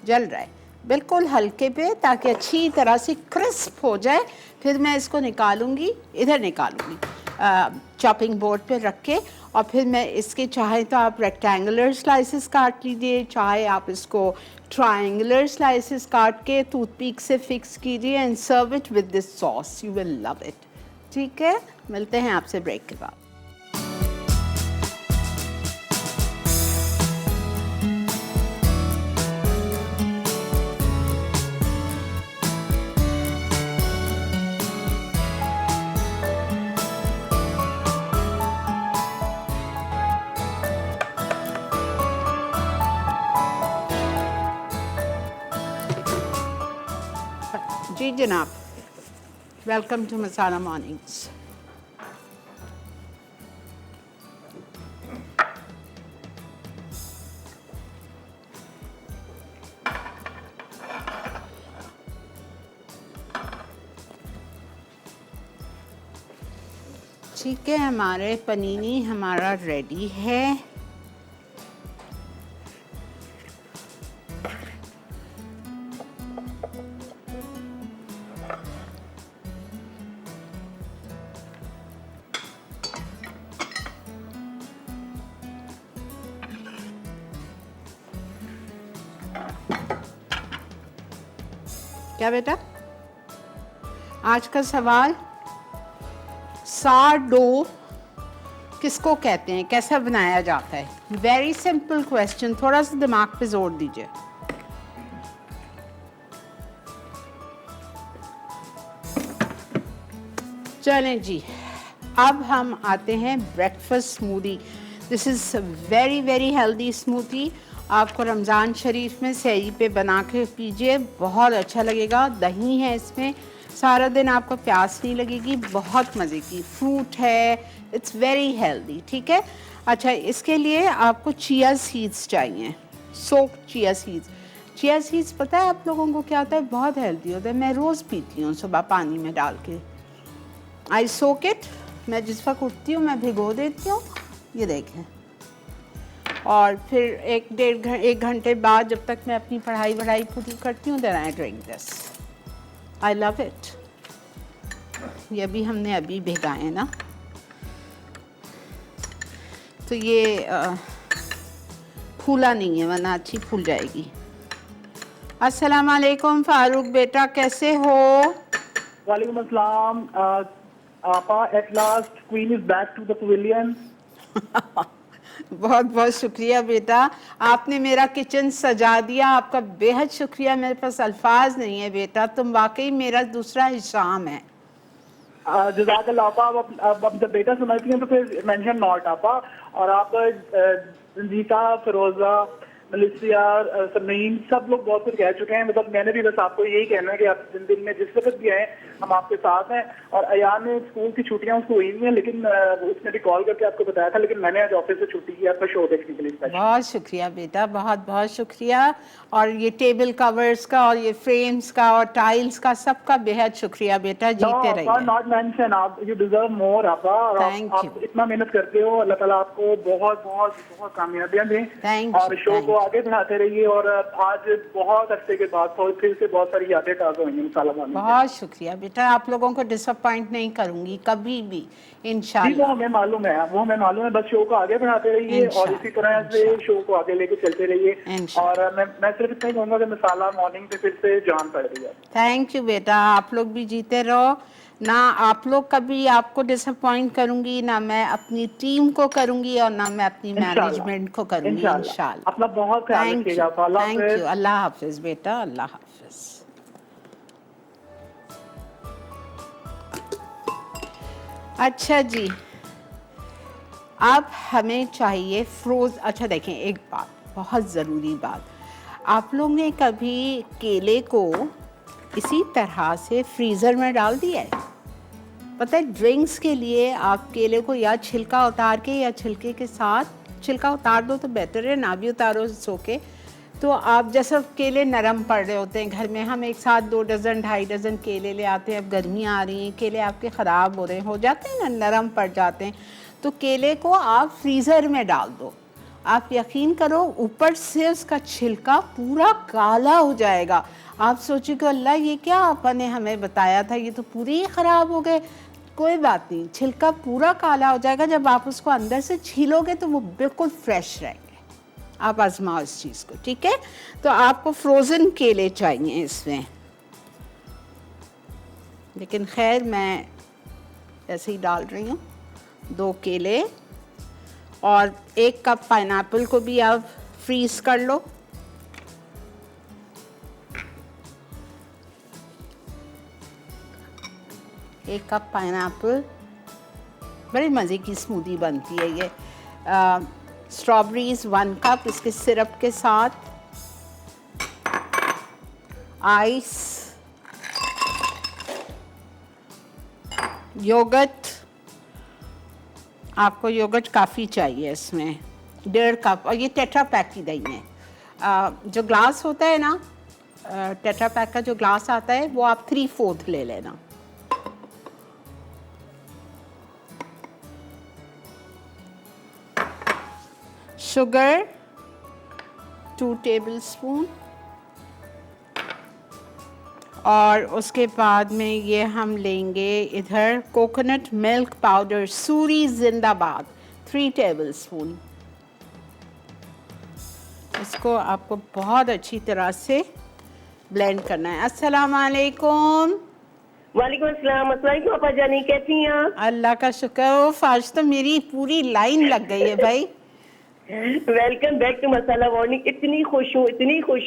जल रहा है, बिल्कुल हल्के पे, ताकि अच्छी तरह से क्रिस्प हो जाए। फिर मैं इसको निकालूंगी, इधर निकालूंगी चॉपिंग बोर्ड पे रख के, और फिर मैं इसके चाहे तो आप रेक्टेंगुलर स्लाइसेस काट लीजिए, चाहे आप इसको ट्रायंगुलर स्लाइसेस काट के टूथपिक से फिक्स कीजिए and serve it with this sauce. You will love it, ठीक है। मिलते हैं आपसे ब्रेक के बाद। जी जनाब, वेलकम टू मसाला मॉर्निंग्स। ठीक है, हमारे पनीनी हमारा रेडी है। क्या बेटा, आज का सवाल, सारडो किसको कहते हैं, कैसा बनाया जाता है? वेरी सिंपल क्वेश्चन, थोड़ा सा दिमाग पे जोर दीजिए। चलें जी, अब हम आते हैं breakfast smoothie. This is very very healthy smoothie. आपको रमज़ान शरीफ में सहरी पे बना के पीजिए, बहुत अच्छा लगेगा। दही है इसमें, सारा दिन आपको प्यास नहीं लगेगी, बहुत मज़े की फ्रूट है, इट्स वेरी हेल्दी, ठीक है। अच्छा, इसके लिए आपको चिया सीड्स चाहिए, सोक चिया सीड्स। चिया सीड्स पता है आप लोगों को क्या होता है, बहुत हेल्दी होता है। मैं रोज़ पीती हूँ सुबह पानी में डाल के। आई सोक इट, मैं जिस वक्त उठती हूँ मैं भिगो देती हूँ, ये देखें, और फिर एक घंटे बाद जब तक मैं अपनी पढ़ाई पूरी करती हूँ, then I drink this. I love it. ये भी हमने अभी भिगाए हैं ना, तो ये फूला नहीं है, वरना अच्छी फूल जाएगी। अस्सलाम वालेकुम फारूक बेटा, कैसे हो? वालेकुम अस्सलाम। आपा, at last queen is back to the pavilion. बहुत बहुत शुक्रिया बेटा, आपने मेरा किचन सजा दिया, आपका बेहद शुक्रिया, मेरे पास अल्फाज नहीं है बेटा, तुम वाकई मेरा दूसरा हिशाम है। जज़ाकल्लाह आपा। अब जब बेटा सुनाती हैं तो फिर मेंशन नॉट आपा। और आप रंजीता, फिरोजा, मलिसिया, समीन, सब लोग बहुत कुछ कह चुके हैं। मतलब मैंने भी बस आपको यही कहना है कि आप जिंदगी में जिस वक्त भी आए हम आपके साथ हैं। और अयान ने स्कूल की छुट्टियां उसको हुई नहीं है, लेकिन उसने भी कॉल करके आपको बताया था, लेकिन मैंने आज ऑफिस से छुट्टी की आपका शो देखने के लिए। बहुत शुक्रिया बेटा, बहुत बहुत शुक्रिया। और ये टेबल कवर्स का और ये फ्रेम्स का और टाइल्स का, सबका बेहद शुक्रिया बेटा, जीते रहिए। नॉट मेंशन, आप यू डिजर्व मोर आपा। आप इतना मेहनत करते हो, अल्लाह ताला आपको बहुत बहुत बहुत कामयाबियां दें और शो को आगे बढ़ाते रहिए। और आज बहुत अरसे के बाद फिर से बहुत सारी यादें ताज़ा हुई हैं। बहुत शुक्रिया बेटा, आप लोगों को डिसअपॉइंट नहीं करूंगी कभी भी, इंशाल्लाह। वो हमें मालूम है, बस शो को आगे बढ़ाते रहिए और इसी तरह से शो को आगे लेके चलते रहिए। और मैं सिर्फ इतना ही कहूँगा कि मसाला मॉर्निंग पे फिर से जान पड़ रही है। थैंक यू बेटा, आप लोग भी जीते रहो ना, आप लोग कभी आपको डिसअपॉइंट करूंगी ना, मैं अपनी टीम को करूंगी और ना मैं अपनी मैनेजमेंट को करूंगी, इंशाल्लाह। अपना बहुत ख्याल रखिएगा। थैंक यू, अल्लाह हाफिज बेटा, अल्लाह हाफिज। अच्छा जी, अब हमें चाहिए अच्छा देखें, एक बात, बहुत ज़रूरी बात, आप लोग ने कभी केले को इसी तरह से फ्रीज़र में डाल दिया है? पता है, ड्रिंक्स के लिए आप केले को या छिलका उतार के या छिलके के साथ, छिलका उतार दो तो बेटर है, ना भी उतारो सो के, तो आप जैसे केले नरम पड़ रहे होते हैं घर में, हम एक साथ 2 डज़न 2.5 डज़न केले ले आते हैं, अब गर्मियाँ आ रही हैं, केले आपके ख़राब हो जाते हैं ना, नरम पड़ जाते हैं, तो केले को आप फ्रीज़र में डाल दो। आप यकीन करो, ऊपर से उसका छिलका पूरा काला हो जाएगा। आप सोचोगे अल्लाह ये क्या आपने हमें बताया था, ये तो पूरे ही ख़राब हो गए। कोई बात नहीं, छिलका पूरा काला हो जाएगा, जब आप उसको अंदर से छीलोगे तो वो बिल्कुल फ्रेश रहेंगे। आप आजमाओ इस चीज़ को, ठीक है। तो आपको फ्रोज़न केले चाहिए इसमें, लेकिन खैर मैं ऐसे ही डाल रही हूँ 2 केले, और 1 कप पाइनएप्पल को भी आप फ्रीज़ कर लो। एक कप पाइनएप्पल, बड़ी मज़े की स्मूदी बनती है ये। स्ट्रॉबेरीज 1 कप इसके सिरप के साथ, आइस, योगर्ट, आपको योगर्ट काफ़ी चाहिए इसमें, 1.5 कप, और ये टेट्रा पैक की दही है। जो ग्लास होता है ना, टेट्रा पैक का जो ग्लास आता है वो आप 3/4 ले लेना। शुगर 2 टेबलस्पून, और उसके बाद में ये हम लेंगे इधर कोकोनट मिल्क पाउडर, सूरी जिंदाबाद 3 टेबलस्पून। इसको आपको बहुत अच्छी तरह से ब्लेंड करना है। अस्सलाम वालेकुम। वालेकुम अस्सलाम। अस्सलाम वालेकुम आपा जानी, कैसी हैं आप? अल्लाह का शुक्र, आज तो मेरी पूरी लाइन लग गई है भाई। Welcome back to Masala morning. इतनी खुश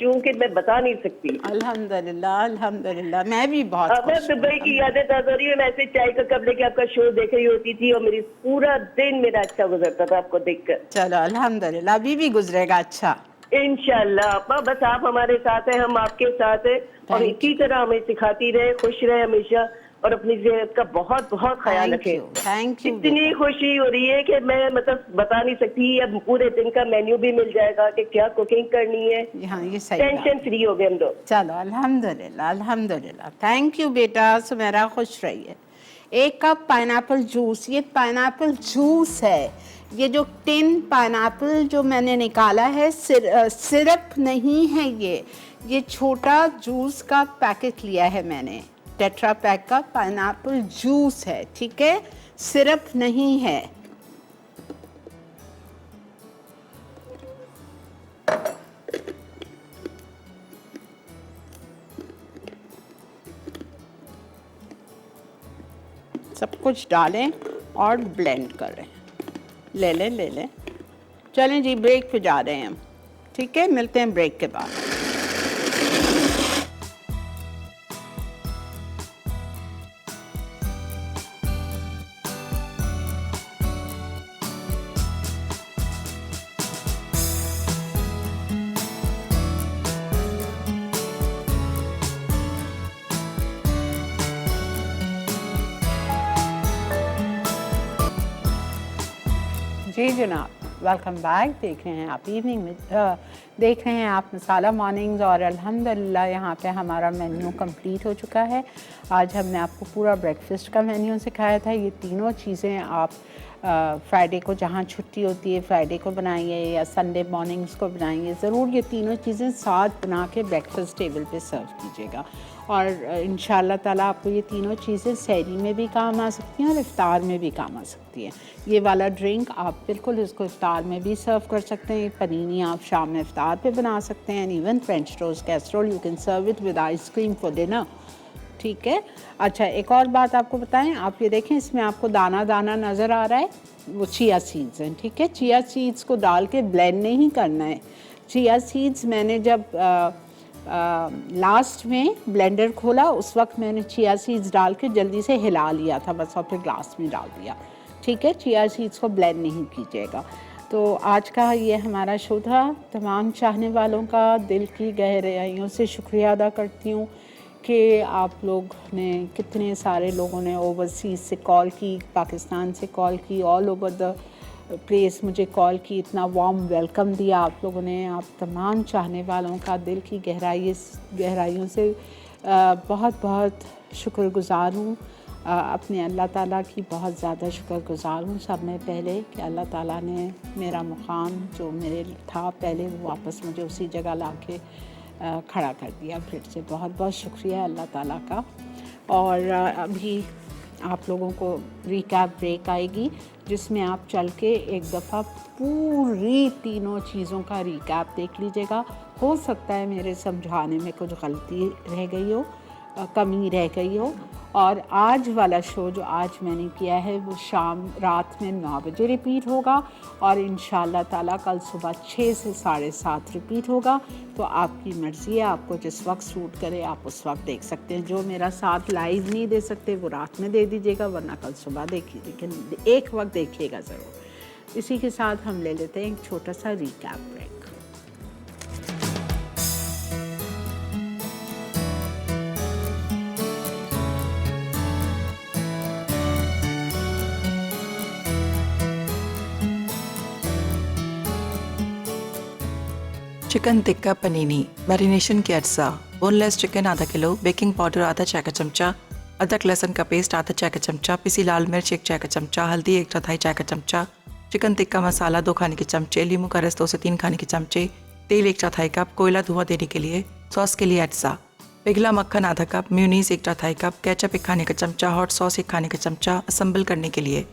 हूँ कि मैं बता नहीं सकती। अल्हम्दुलिल्लाह, अल्हम्दुलिल्लाह, मैं भी बहुत खुश हूँ। दुबई की यादें ताज़ा हो रही है। मैं ऐसे चाय का कप लेके आपका शो देख रही होती थी और मेरी पूरा दिन मेरा अच्छा गुजरता था आपको देखकर। चलो अल्हम्दुलिल्लाह, अभी भी गुजरेगा अच्छा। इंशाल्लाह आपा, बस आप हमारे साथ हैं, हम आपके साथ हैं, और Thank इसी तरह हमें सिखाती रहे, खुश रहे हमेशा, और अपनी सेहत का बहुत बहुत ख्याल रखें। Thank you. इतनी खुशी हो रही है कि मैं मतलब बता नहीं सकती। अब पूरे दिन का मेन्यू भी मिल जाएगा कि क्या कुकिंग करनी है। हाँ, ये सही बात टेंशन है। फ्री हो गए हम लोग। चलो अल्हम्दुलिल्लाह अल्हम्दुलिल्लाह। थैंक यू बेटा सुमेरा, खुश रहिए। 1 कप पाइनएप्पल जूस, ये पाइनएप्पल जूस है। ये जो टिन पाइनएप्पल जो मैंने निकाला है, सिरप नहीं है ये छोटा जूस का पैकेट लिया है मैंने, टेट्रा पैक का पाइनएप्पल जूस है, ठीक है, सिरप नहीं है। सब कुछ डालें और ब्लेंड करें। ले लें। चलें जी, ब्रेक पे जा रहे हैं हम, ठीक है, मिलते हैं ब्रेक के बाद। जी जनाब, वेलकम बैक। देख रहे हैं आप इवनिंग में देख रहे हैं आप मसाला मॉर्निंग्स, और अल्हम्दुलिल्लाह यहाँ पे हमारा मेन्यू कंप्लीट हो चुका है। आज हमने आपको पूरा ब्रेकफास्ट का मेन्यू सिखाया था। ये तीनों चीज़ें आप फ्राइडे को जहाँ छुट्टी होती है फ्राइडे को बनाइए, या संडे मॉर्निंग्स को बनाइए। ज़रूर ये तीनों चीज़ें साथ बना के ब्रेकफास्ट टेबल पे सर्व कीजिएगा, और इंशाल्लाह ताला आपको ये तीनों चीज़ें सहरी में भी काम आ सकती हैं और इफ्तार में भी काम आ सकती हैं। ये वाला ड्रिंक आप बिल्कुल इसको इफ्तार में भी सर्व कर सकते हैं। पनीनी आप शाम में इफ्तार पे बना सकते हैं। And even French toast casserole you can serve it with ice cream for dinner, ठीक है। अच्छा, एक और बात आपको बताएं, आप ये देखें इसमें आपको दाना दाना नज़र आ रहा है, वो चिया सीड्स हैं, ठीक है। चिया सीड्स को डाल के ब्लेंड नहीं करना है। चिया सीड्स मैंने जब लास्ट में ब्लेंडर खोला उस वक्त मैंने चिया सीड्स डाल के जल्दी से हिला लिया था बस, और फिर ग्लास में डाल दिया, ठीक है। चिया सीड्स को ब्लेंड नहीं कीजिएगा। तो आज का ये हमारा शो था। तमाम चाहने वालों का दिल की गहराइयों से शुक्रिया अदा करती हूँ कि आप लोग ने, कितने सारे लोगों ने ओवरसीज़ से कॉल की, पाकिस्तान से कॉल की, ऑल ओवर द प्लेस मुझे कॉल की, इतना वार्म वेलकम दिया आप लोगों ने। आप तमाम चाहने वालों का दिल की गहराइयों से बहुत बहुत शुक्रगुज़ार हूँ। अपने अल्लाह ताला की बहुत ज़्यादा शुक्रगुज़ार हूँ सब में पहले, कि अल्लाह ताला ने मेरा मुकाम जो मेरे था पहले, वो वापस मुझे उसी जगह ला के खड़ा कर दिया फिर से। बहुत बहुत शुक्रिया अल्लाह ताला का। और अभी आप लोगों को रिकैप ब्रेक आएगी जिसमें आप चल के एक दफ़ा पूरी तीनों चीज़ों का रिकैप देख लीजिएगा। हो सकता है मेरे समझाने में कुछ गलती रह गई हो, कमी रह गई हो। और आज वाला शो जो आज मैंने किया है वो रात में 9 बजे रिपीट होगा, और इंशाल्लाह ताला कल सुबह 6 से 7:30 रिपीट होगा। तो आपकी मर्ज़ी है, आपको जिस वक्त सूट करे आप उस वक्त देख सकते हैं। जो मेरा साथ लाइव नहीं दे सकते वो रात में दे दीजिएगा, वरना कल सुबह देखिए, लेकिन एक वक्त देखिएगा ज़रूर। इसी के साथ हम ले लेते हैं एक छोटा सा recap break. Chicken tikka panini, marination के अज्जा, बोनलेस चिकन आधा किलो, बेकिंग पाउडर आधा चाय का चमचा, अदरक लहसुन का पेस्ट आधा चाय का चमचा, पिसी लाल मिर्च 1 चाय का चमचा, हल्दी 1/4 चाय का चमचा, चिकन टिक्का मसाला 2 खाने के चमचे, लींबू का रस 2 से 3 खाने के चमचे, तेल 1/4 कप, कोयला धुआं देने के लिए, सॉस के लिए अज्जा, पिघला मक्खन आधा कप, म्यूनीस 1/4 कप, केचप 1 खाने का चमचा, हॉट सॉस 1 खाने का चमचा। असेंबल करने के लिए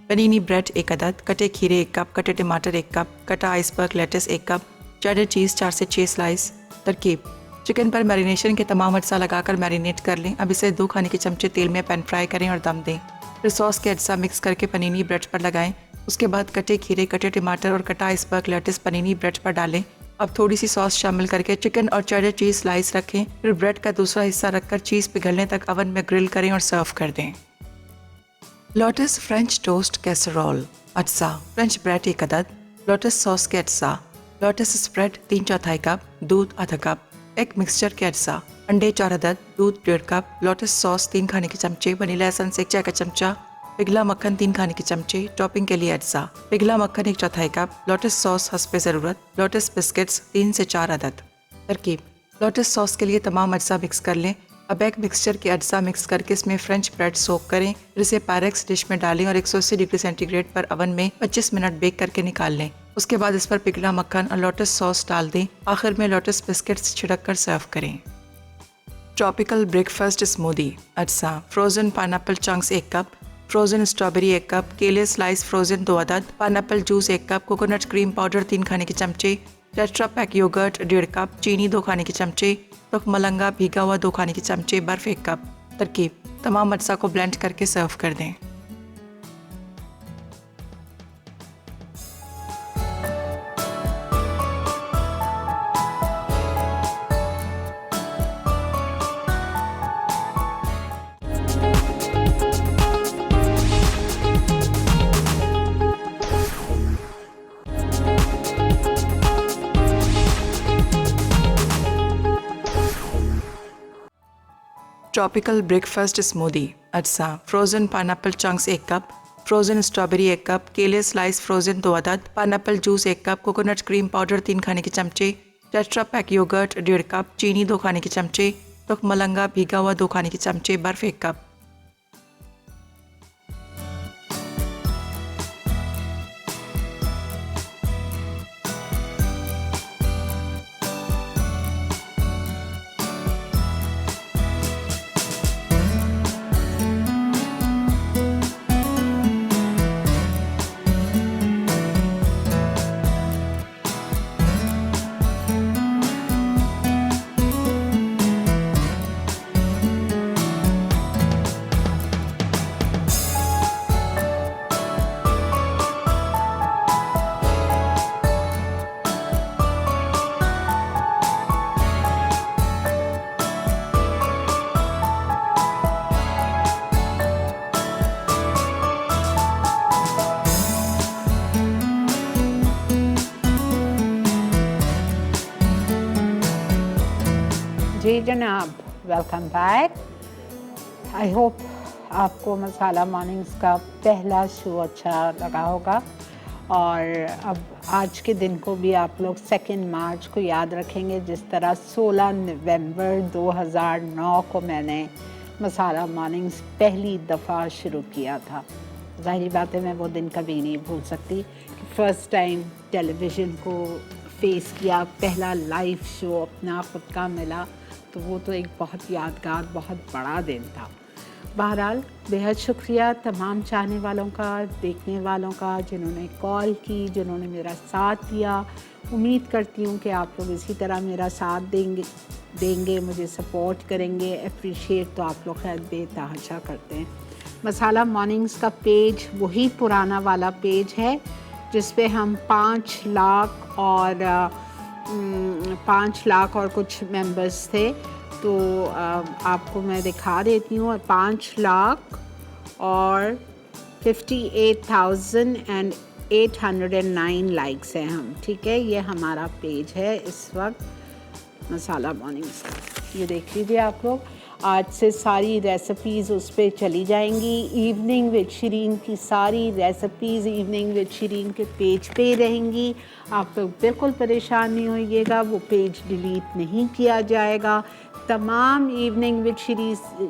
पनीनी ब्रेड 1 अदद, कटे खीरे 1 कप, कटे टमाटर 1 कप, कटा iceberg lettuce 1 cup, cheddar cheese 4 से 6 स्लाइस। तरकीब: चिकन पर मैरिनेशन के तमाम अज्जा लगाकर मैरिनेट कर लें। अब इसे 2 खाने के चमचे तेल में पैन फ्राई करें और दम दें। फिर सॉस के अज्जा मिक्स करके पनीनी ब्रेड पर लगाएं। उसके बाद कटे खीरे, कटे टमाटर और कटा आइसबर्ग लेटस पनीनी ब्रेड पर डालें। अब थोड़ी सी सॉस शामिल करके चिकन और चेडर चीज़ स्लाइस रखें। फिर ब्रेड का दूसरा हिस्सा रखकर चीज़ पिघलने तक ओवन में ग्रिल करें और सर्व कर दें। Lotus French toast casserole. अज्जा: फ्रेंच ब्रेड 1 अदद, लोटस सॉस के अज्जा, लोटस स्प्रेड 3/4 कप, दूध आधा कप, एग मिक्सचर के अज्जा, अंडे 4 अदद, दूध 1.5 कप, लोटस सॉस 3 खाने के चमचे, वनीला एसेंस 1 चाय का चमचा, पिघला मक्खन 3 खाने के चमचे, टॉपिंग के लिए अज्जा, पिघला मक्खन 1/4 कप, लोटस सॉस हस्बे ज़रूरत, लोटस बिस्किट्स 3 से 4 अदद। तरकीब: लोटस सॉस के लिए तमाम अज्जा मिक्स कर लें। अब एग मिक्सचर के अज्जा मिक्स करके इसमें फ्रेंच ब्रेड सोक करें, फिर इसे पायरेक्स डिश में डालें और 180 डिग्री सेंटीग्रेड पर ओवन में 25 मिनट बेक करके निकाल लें। उसके बाद इस पर पिघला मक्खन और लोटस सॉस डाल दें। आखिर में लोटस बिस्किट्स छिड़क कर सर्व करें। ट्रॉपिकल ब्रेकफास्ट स्मूदी अज्जा: frozen pineapple chunks 1 cup, frozen strawberry 1 cup, केले स्लाइस फ्रोजन 2 अदद, pineapple juice 1 cup, coconut cream powder 3 खाने के चमचे, टेट्रा पैक योगर्ट 1.5 कप, चीनी 2 खाने के चमचे, तुख मलंगा भीगा हुआ 2 खाने के चमचे, बर्फ 1 कप। तरकीब: तमाम अज्जा को ब्लेंड करके सर्व कर दें। ट्रॉपिकल ब्रेकफास्ट स्मूदी अज्जा: frozen pineapple chunks 1 cup, frozen strawberry 1 cup, केले स्लाइस फ्रोजन 2 अदद, pineapple juice 1 cup, coconut cream powder 3 खाने के चमचे, टेट्रा पैक योगर्ट 1.5 कप, चीनी 2 खाने के चमचे, तुख मलंगा भीगा हुआ 2 खाने के चमचे, बर्फ 1 कप। जी जनाब, वेलकम बैक। आई होप आपको मसाला मॉर्निंग्स का पहला शो अच्छा लगा होगा और अब आज के दिन को भी आप लोग 2 मार्च को याद रखेंगे, जिस तरह 16 नवंबर 2009 को मैंने मसाला मॉर्निंग्स पहली दफ़ा शुरू किया था। ज़ाहिर बात है मैं वो दिन कभी नहीं भूल सकती कि फ़र्स्ट टाइम टेलीविज़न को फेस किया, पहला लाइव शो अपना खुद का मिला, तो वो तो एक बहुत यादगार, बहुत बड़ा दिन था। बहरहाल बेहद शुक्रिया तमाम चाहने वालों का, देखने वालों का, जिन्होंने कॉल की, जिन्होंने मेरा साथ दिया। उम्मीद करती हूँ कि आप लोग इसी तरह मेरा साथ देंगे, मुझे सपोर्ट करेंगे। अप्रिशिएट तो आप लोग खैर बेतहाशा करते हैं। मसाला मॉर्निंग्स का पेज वही पुराना वाला पेज है जिस पे हम 5 लाख और कुछ मेंबर्स थे, तो आपको मैं दिखा देती हूँ। 5 लाख और 58,809 लाइक्स हैं हम, ठीक है। ये हमारा पेज है इस वक्त मसाला मॉर्निंग्स का। ये देख लीजिए आप लोग, आज से सारी रेसिपीज़ उस पर चली जाएंगी। इवनिंग विद शिरीन की सारी रेसिपीज़ इवनिंग विद शिरीन के पेज पे रहेंगी। आप लोग बिल्कुल परेशान नहीं होइएगा, वो पेज डिलीट नहीं किया जाएगा। तमाम इवनिंग विद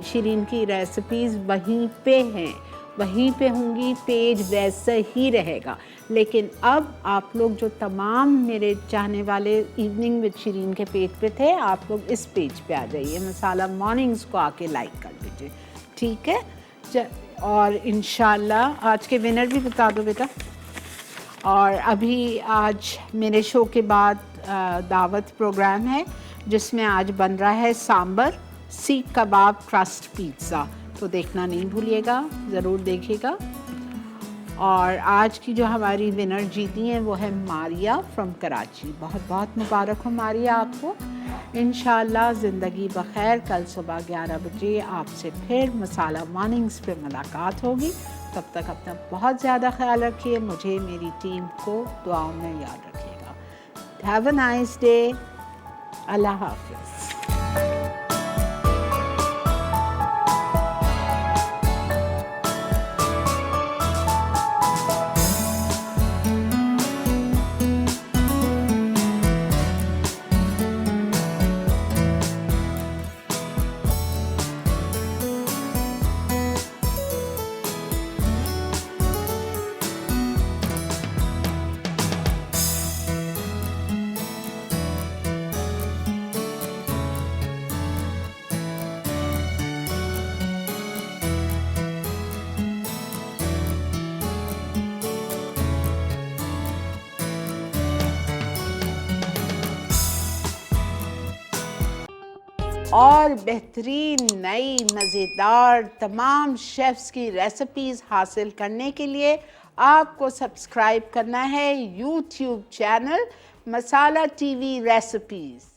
शिरीन की रेसिपीज़ वहीं पे हैं, वहीं पे होंगी, पेज वैसे ही रहेगा। लेकिन अब आप लोग जो तमाम मेरे चाहने वाले इवनिंग विद शिरीन के पेज पे थे, आप लोग इस पेज पे आ जाइए, मसाला मॉर्निंग्स को आके लाइक कर दीजिए, ठीक है। और इंशाल्लाह आज के विनर भी बता दो बेटा। और अभी आज मेरे शो के बाद दावत प्रोग्राम है जिसमें आज बन रहा है सांबर सीख कबाब क्रस्ट पिज़्ज़ा, तो देखना नहीं भूलिएगा, ज़रूर देखिएगा। और आज की जो हमारी विनर जीती हैं वो है मारिया फ्रॉम कराची। बहुत बहुत मुबारक हो मारिया आपको। इंशाल्लाह ज़िंदगी बखैर कल सुबह 11 बजे आपसे फिर मसाला मॉर्निंग्स पे मुलाकात होगी। तब तक अपना बहुत ज़्यादा ख्याल रखिए, मुझे मेरी टीम को दुआओं में याद रखिएगा। Have a nice day. अल्लाह हाफिज़। और बेहतरीन नई मज़ेदार तमाम शेफ़्स की रेसिपीज़ हासिल करने के लिए आपको सब्सक्राइब करना है यूट्यूब चैनल मसाला टीवी रेसिपीज़।